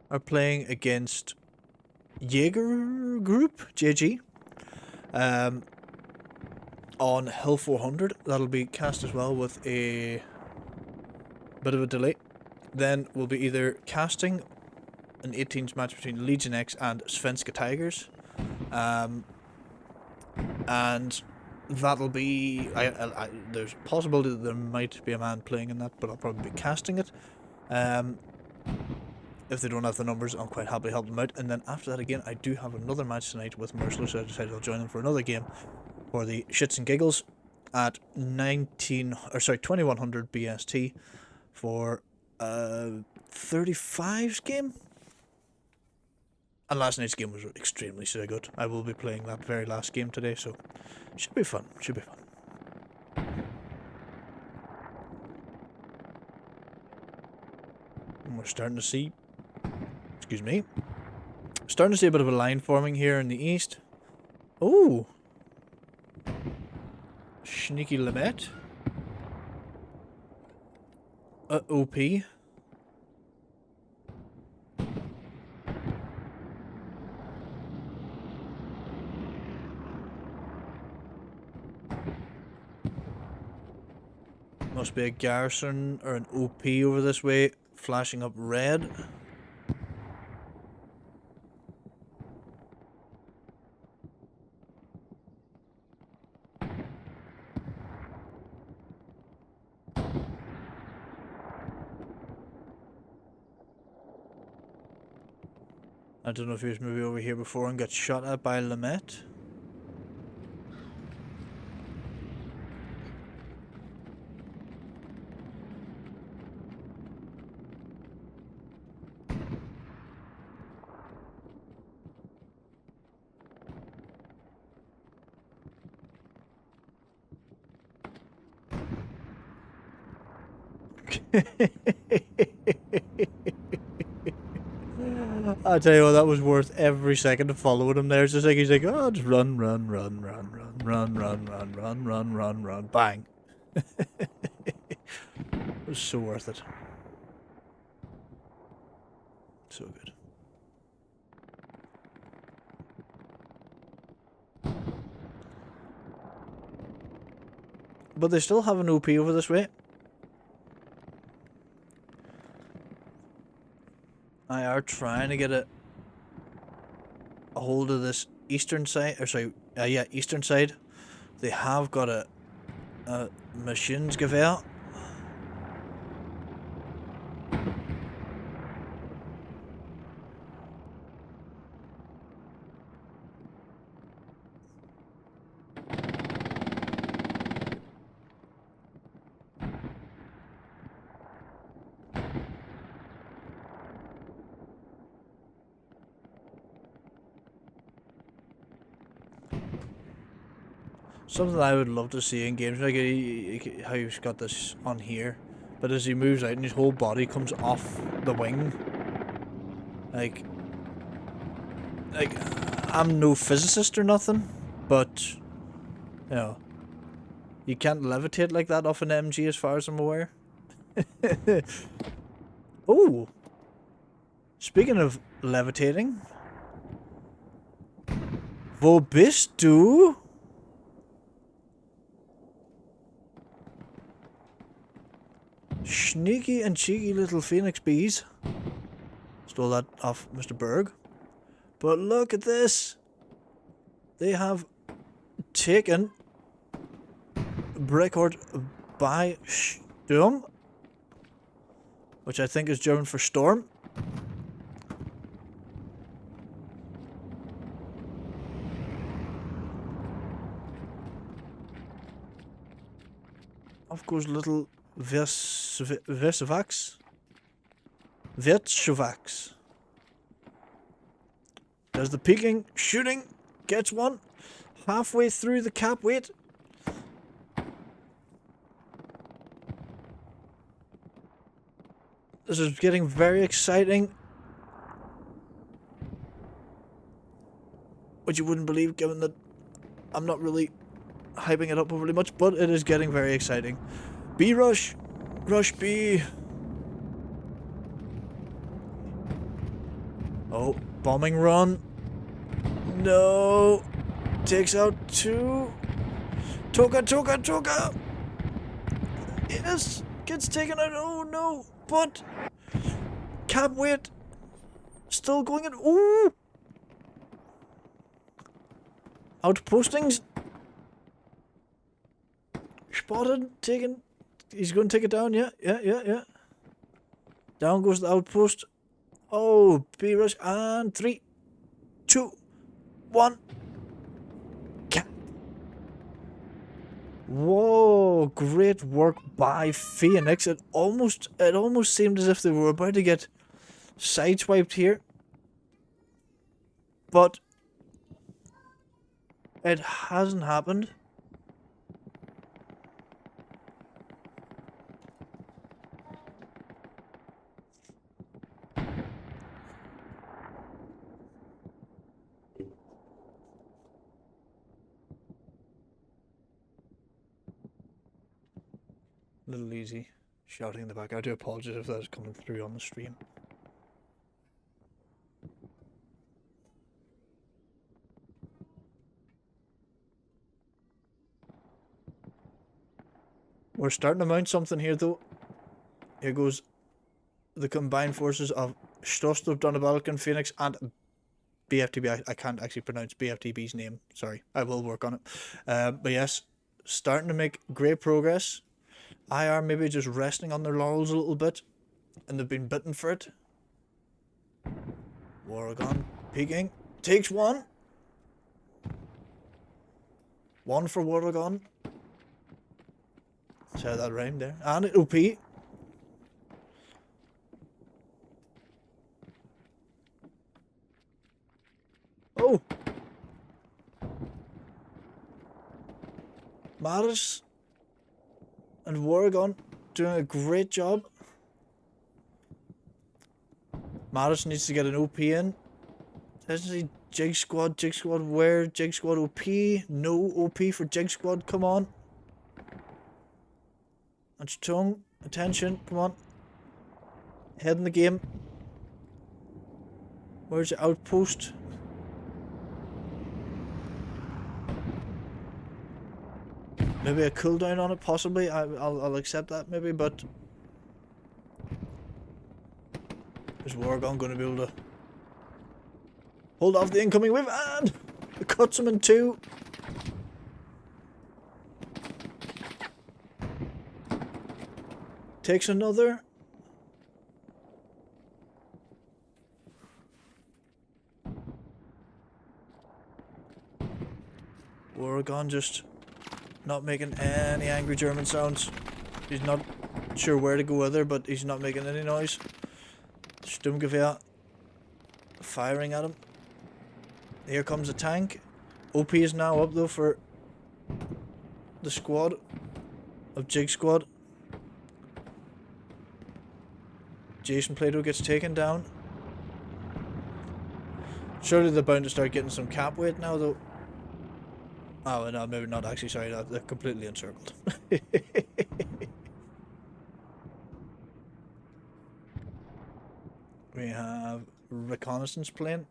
are playing against Jaeger Group JG on Hill 400. That'll be cast as well with a bit of a delay. Then we'll be either casting an 18s match between Legion X and Svenska Tigers, and that'll be there's a possibility that there might be a man playing in that, but I'll probably be casting it. If they don't have the numbers, I'll quite happily help them out. And then after that, again, I do have another match tonight with Merciless, so I decided I'll join them for another game for the shits and giggles at 2100 BST for 35's game. And last night's game was extremely so good. I will be playing that very last game today, so should be fun. Should be fun. And we're starting to see, excuse me, starting to see a bit of a line forming here in the east. Oh, sneaky Lamette. OP. Must be a garrison or an OP over this way, flashing up red. I don't know if he was maybe over here before and got shot at by Lamette. I tell you what, that was worth every second of following him there. It's just like he's like, oh, just run, run, run, run, run, run, run, run, run, run, run, run, bang. It was so worth it. So good. But they still have an OP over this way. I are trying to get a hold of this eastern side, or sorry, eastern side. They have got a Maschinengewehr. Something I would love to see in games, like how you've got this on here, But as he moves out and his whole body comes off the wing. Like, I'm no physicist or nothing, but, you know, you can't levitate like that off an MG as far as I'm aware. Oh! Speaking of levitating. Wo bist du? Sneaky and cheeky little phoenix bees. Stole that off Mr. Berg. But look at this. They have taken Breckort by Sturm, which I think is German for storm. Of course, little Versavax. Versavax. Does the peeking, shooting, gets one. Halfway through the cap weight. This is getting very exciting. Which you wouldn't believe, given that I'm not really hyping it up overly much, but it is getting very exciting. B rush! Rush B! Oh, bombing run. No! Takes out two. Toka! Yes! Gets taken out. Oh no! But cap weight still going in. Ooh! Outpostings. Spotted, taken. He's going to take it down, yeah. Down goes the outpost. Oh, B rush, and 3, 2, 1. Cap. Whoa, great work by Phoenix. It almost seemed as if they were about to get sideswiped here. But it hasn't happened. A little easy shouting in the back. I do apologize if that's coming through on the stream. We're starting to mount something here though. Here goes the combined forces of Stostrup, Donabalkan, Phoenix and BFTB. I can't actually pronounce BFTB's name. Sorry, I will work on it. But yes, starting to make great progress. IR maybe just resting on their laurels a little bit, and they've been bitten for it. Wargon peeking. Takes one. One for Wargon. Say that rhyme there. And OP. Oh! Maris and Wargon doing a great job. Maris needs to get an OP in. Doesn't see Jig Squad where? Jig Squad OP. No OP for Jig Squad, come on. That's tongue. Attention, come on. Head in the game. Where's the outpost? Maybe a cooldown on it, possibly. I'll accept that, maybe, but is Wargon going to be able to hold off the incoming wave? And it cuts him in two. Takes another. Wargon just not making any angry German sounds. He's not sure where to go with her, but he's not making any noise. Sturmgewehr firing at him. Here comes a tank. OP is now up though for the squad of Jig Squad. Jason Plato gets taken down. Surely they're bound to start getting some cap weight now, though. Oh, no, maybe not actually. Sorry, they're completely encircled. We have reconnaissance plane.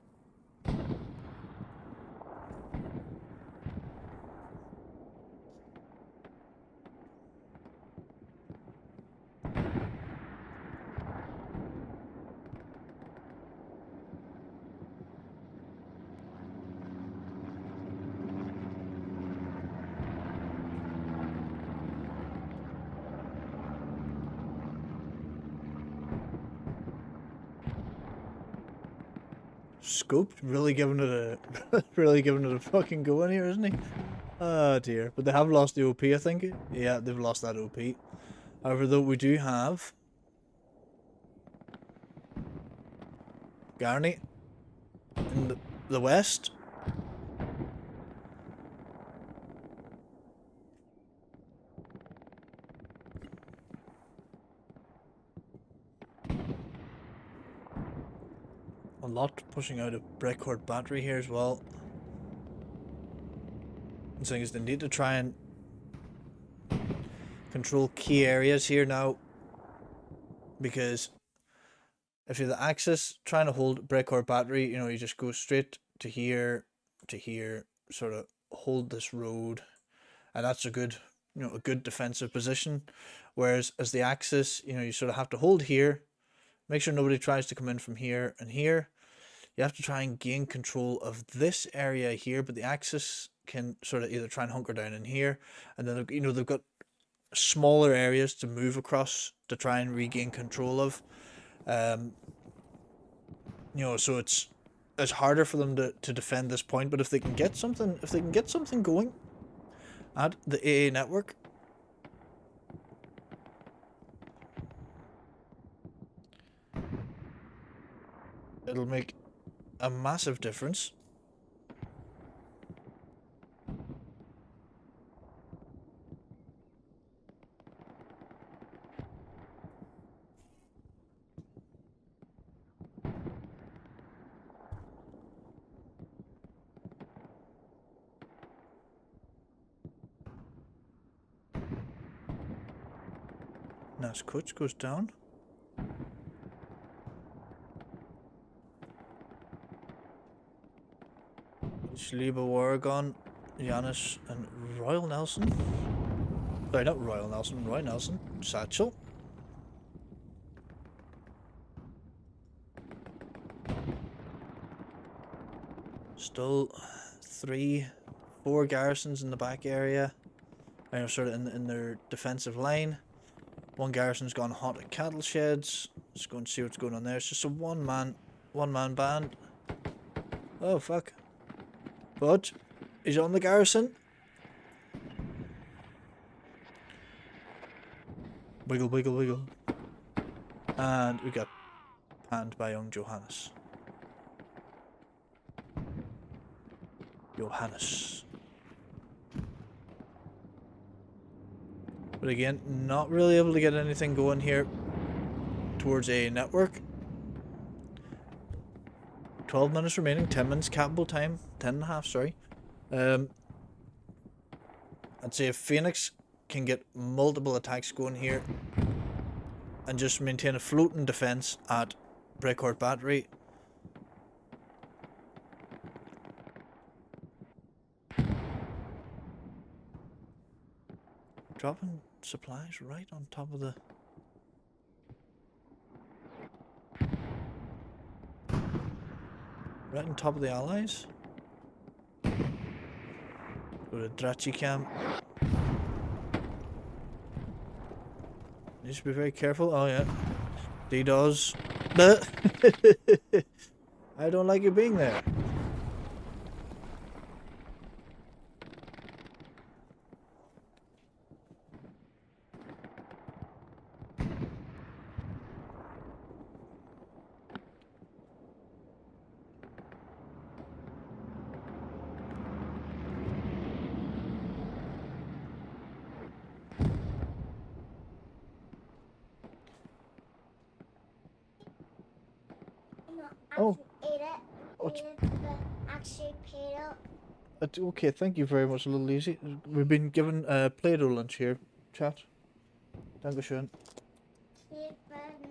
Scope really giving it a really giving it a fucking go in here, isn't he? Oh dear. But they have lost the OP, I think. Yeah, they've lost that OP. However, though, we do have Garney in the west. A lot pushing out a breakcord battery here as well. The thing is, they need to try and control key areas here now, because if you're the Axis trying to hold breakcord battery, you know, you just go straight to here, sort of hold this road, and that's a good, you know, a good defensive position. Whereas as the Axis, you know, you sort of have to hold here, make sure nobody tries to come in from here and here. You have to try and gain control of this area here, but the Axis can sort of either try and hunker down in here, and then, you know, they've got smaller areas to move across to try and regain control of. You know, so it's harder for them to defend this point. But if they can get something, going at the AA network, it'll make a massive difference. Nas Coach goes down. Schliebe Wargon, Giannis, and Royal Nelson. Sorry, not Royal Nelson, Roy Nelson. Satchel. Still 4 garrisons in the back area. I know, sort of in their defensive line. One garrison's gone hot at cattle sheds. Let's go and see what's going on there. It's just a one man band. Oh fuck. But he's on the garrison. Wiggle, wiggle, wiggle. And we got panned by young Johannes. But again, not really able to get anything going here towards a network. 12 minutes remaining, 10 minutes capable time, 10 and a half, sorry. I'd say if Phoenix can get multiple attacks going here and just maintain a floating defense at breakcord battery, dropping supplies right on top of the... right on top of the allies. Go to Drachi camp. Needs to be very careful. Oh yeah. DDoS. I don't like you being there. Oh. Ate it. What's- Ate the actually paid it. Okay, thank you very much, Little Easy. We've been given Play-Doh lunch here, chat. Dankeschön.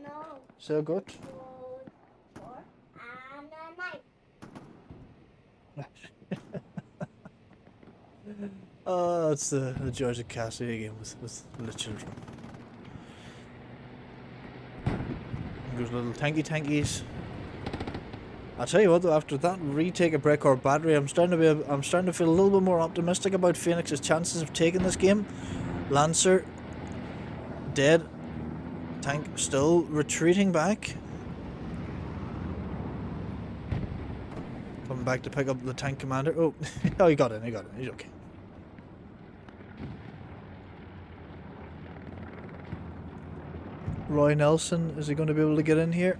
No. Sehr gut. Fork and a knife. It's the joys of Cassie again with the children. Those little tankies. I'll tell you what though, after that retake of Breakcore Battery, I'm starting to feel a little bit more optimistic about Phoenix's chances of taking this game. Lancer dead. Tank still retreating back. Coming back to pick up the tank commander. Oh, oh, he got in. He's okay. Roy Nelson, is he going to be able to get in here?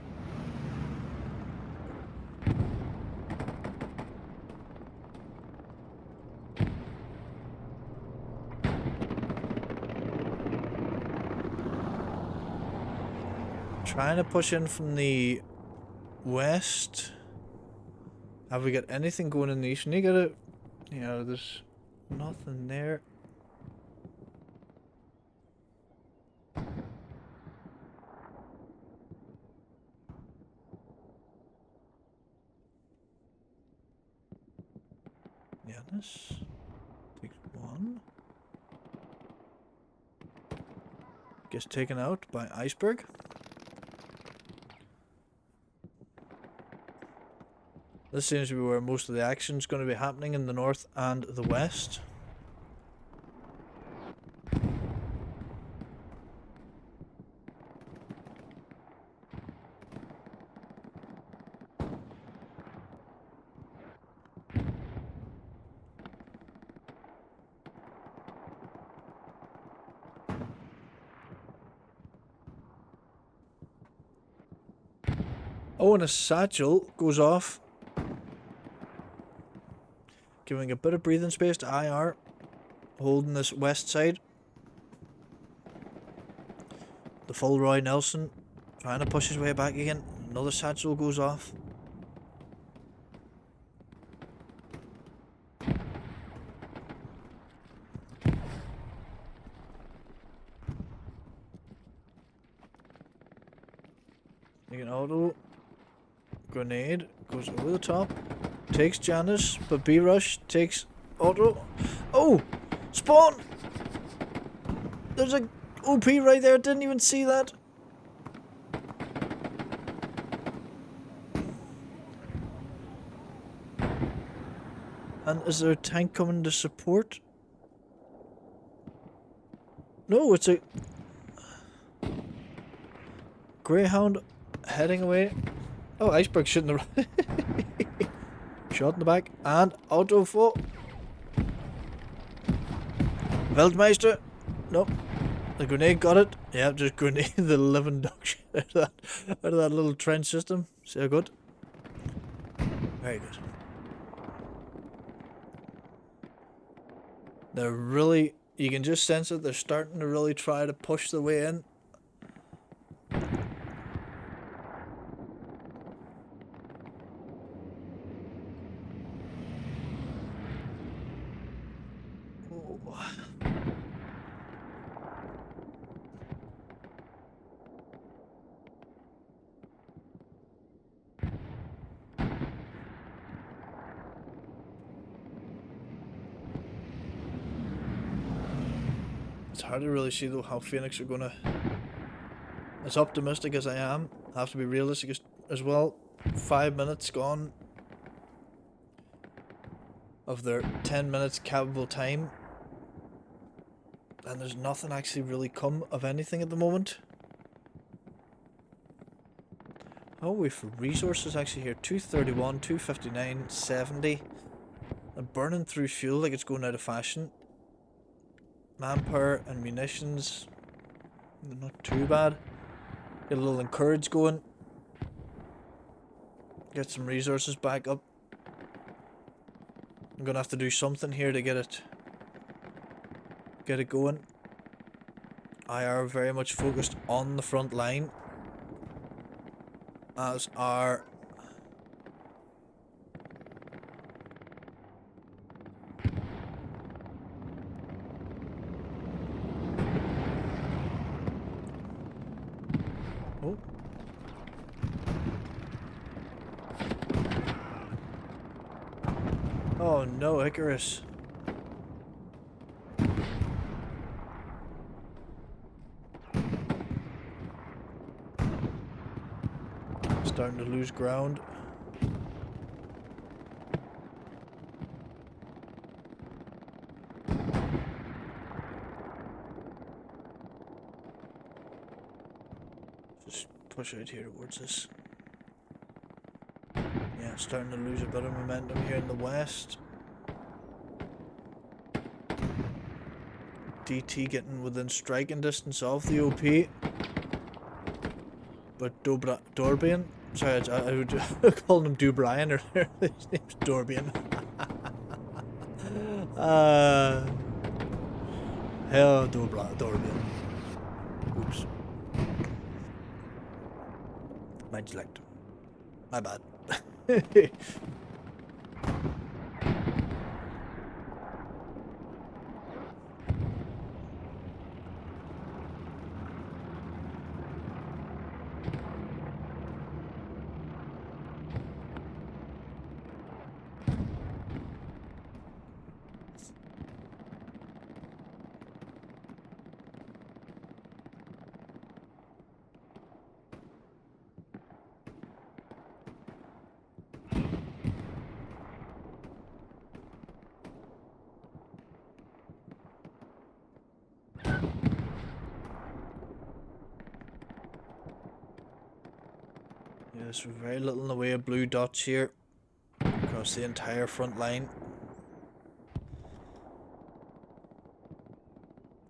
Trying to push in from the west. Have we got anything going in the east? And you got it. Yeah, there's nothing there. Yeah, this takes one. Gets taken out by Iceberg. This seems to be where most of the action is going to be happening, in the north and the west. Oh, and a satchel goes off, giving a bit of breathing space to IR, holding this west side. The full Roy Nelson trying to push his way back again. Another satchel goes off. Taking auto. Grenade goes over the top. Takes Janice, but B-Rush takes auto. Oh! Spawn! There's a OP right there, didn't even see that. And is there a tank coming to support? No, it's a Greyhound heading away. Oh, Iceberg shooting the shot in the back and auto full. Weltmeister. Nope. The grenade got it. Yeah, just grenade the living dog shit out of that little trench system. So good. Very good. They're really, you can just sense it, they're starting to really try to push the way in. It's hard to really see though how Phoenix are gonna, as optimistic as I am, I have to be realistic as well. 5 minutes gone of their 10 minutes capable time, and there's nothing actually really come of anything at the moment. Oh, we've resources actually here. 231, 259, 70. And burning through fuel like it's going out of fashion. Manpower and munitions, they're not too bad. Get a little encourage going. Get some resources back up. I'm gonna have to do something here to get it going. IR very much focused on the front line, as are Oh. Oh no, Icarus. Starting to lose ground. Just push out here towards us. Yeah, starting to lose a bit of momentum here in the west. DT getting within striking distance of the OP. But Dorbian? Sorry, I would call him Dubrian earlier. His name's Dorbian. Hell, Dorbian. Oops. My dislect. My bad. There's very little in the way of blue dots here across the entire front line.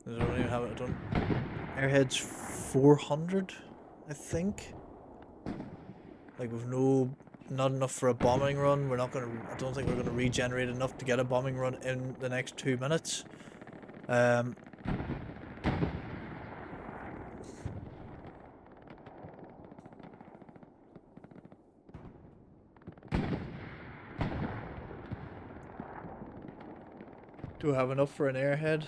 I don't even have it done. Airhead's 400, I think. Like with not enough for a bombing run. I don't think we're gonna regenerate enough to get a bombing run in the next 2 minutes. Do I have enough for an airhead?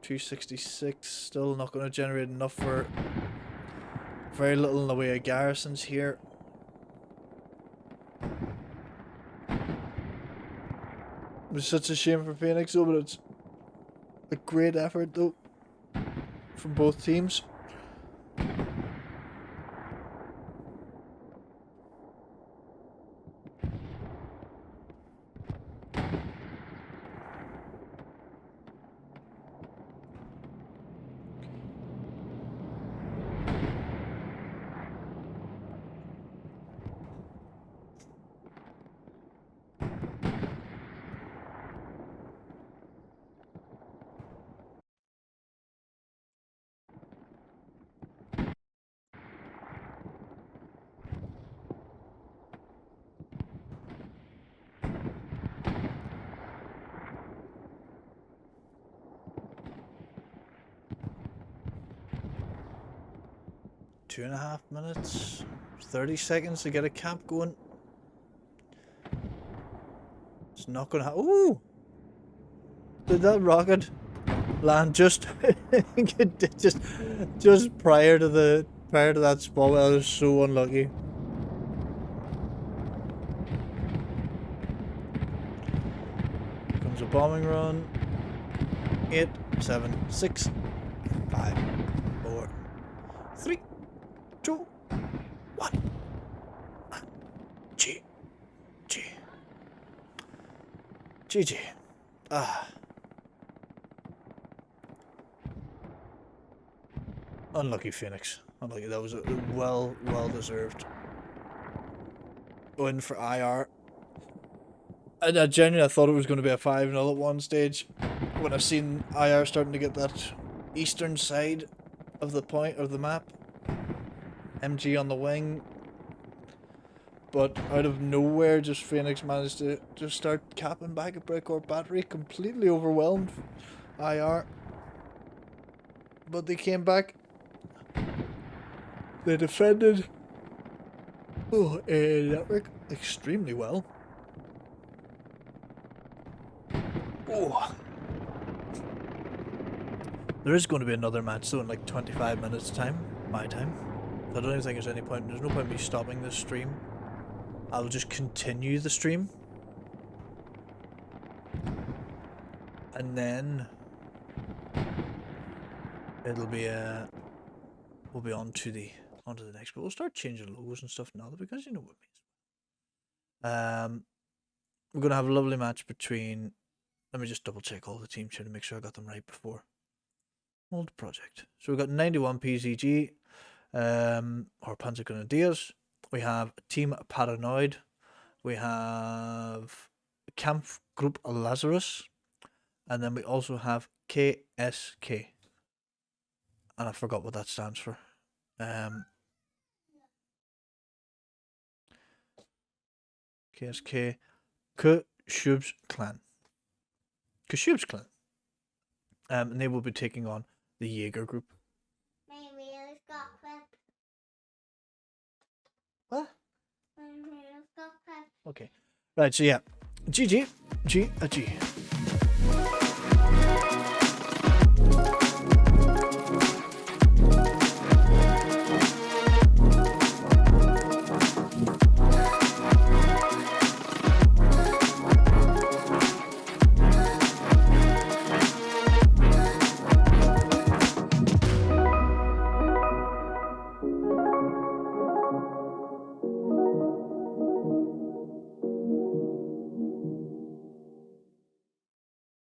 266, still not going to generate enough for very little in the way of garrisons here. It's such a shame for Phoenix though, but it's a great effort though from both teams. Two and a half minutes, 30 seconds to get a cap going. It's not gonna happen. Ooh! Did that rocket land just just prior to that spot? I was so unlucky. Here comes a bombing run. 8, 7, 6, 5, 4, 3, 2, 1. GG. Ah. Unlucky Phoenix. Unlucky. That was a well deserved win for IR. I genuinely thought it was going to be a 5-0 at one stage when I seen IR starting to get that eastern side of the point of the map. MG on the wing. But out of nowhere, just Phoenix managed to just start capping back at Breakcore Battery. Completely overwhelmed IR. But they came back. They defended network extremely well. Oh. There is going to be another match though in like 25 minutes time. My time. I don't even think there's any point. There's no point in me stopping this stream. I'll just continue the stream. And then it'll be we'll be on to the next, but we'll start changing logos and stuff now because you know what it means. We're gonna have a lovely match between, let me just double check all the teams here to make sure I got them right before. Old project. So we've got 91 PZG, or Panzer Grenadiers. We have Team Paranoid. We have Camp Group Lazarus. And then we also have KSK. And I forgot what that stands for. KSK. Kashub's Clan. Kashub's Clan. And they will be taking on the Jaeger group. My wheels got clipped. What? My wheels got clipped. Okay. Right, so yeah. GG. G a G.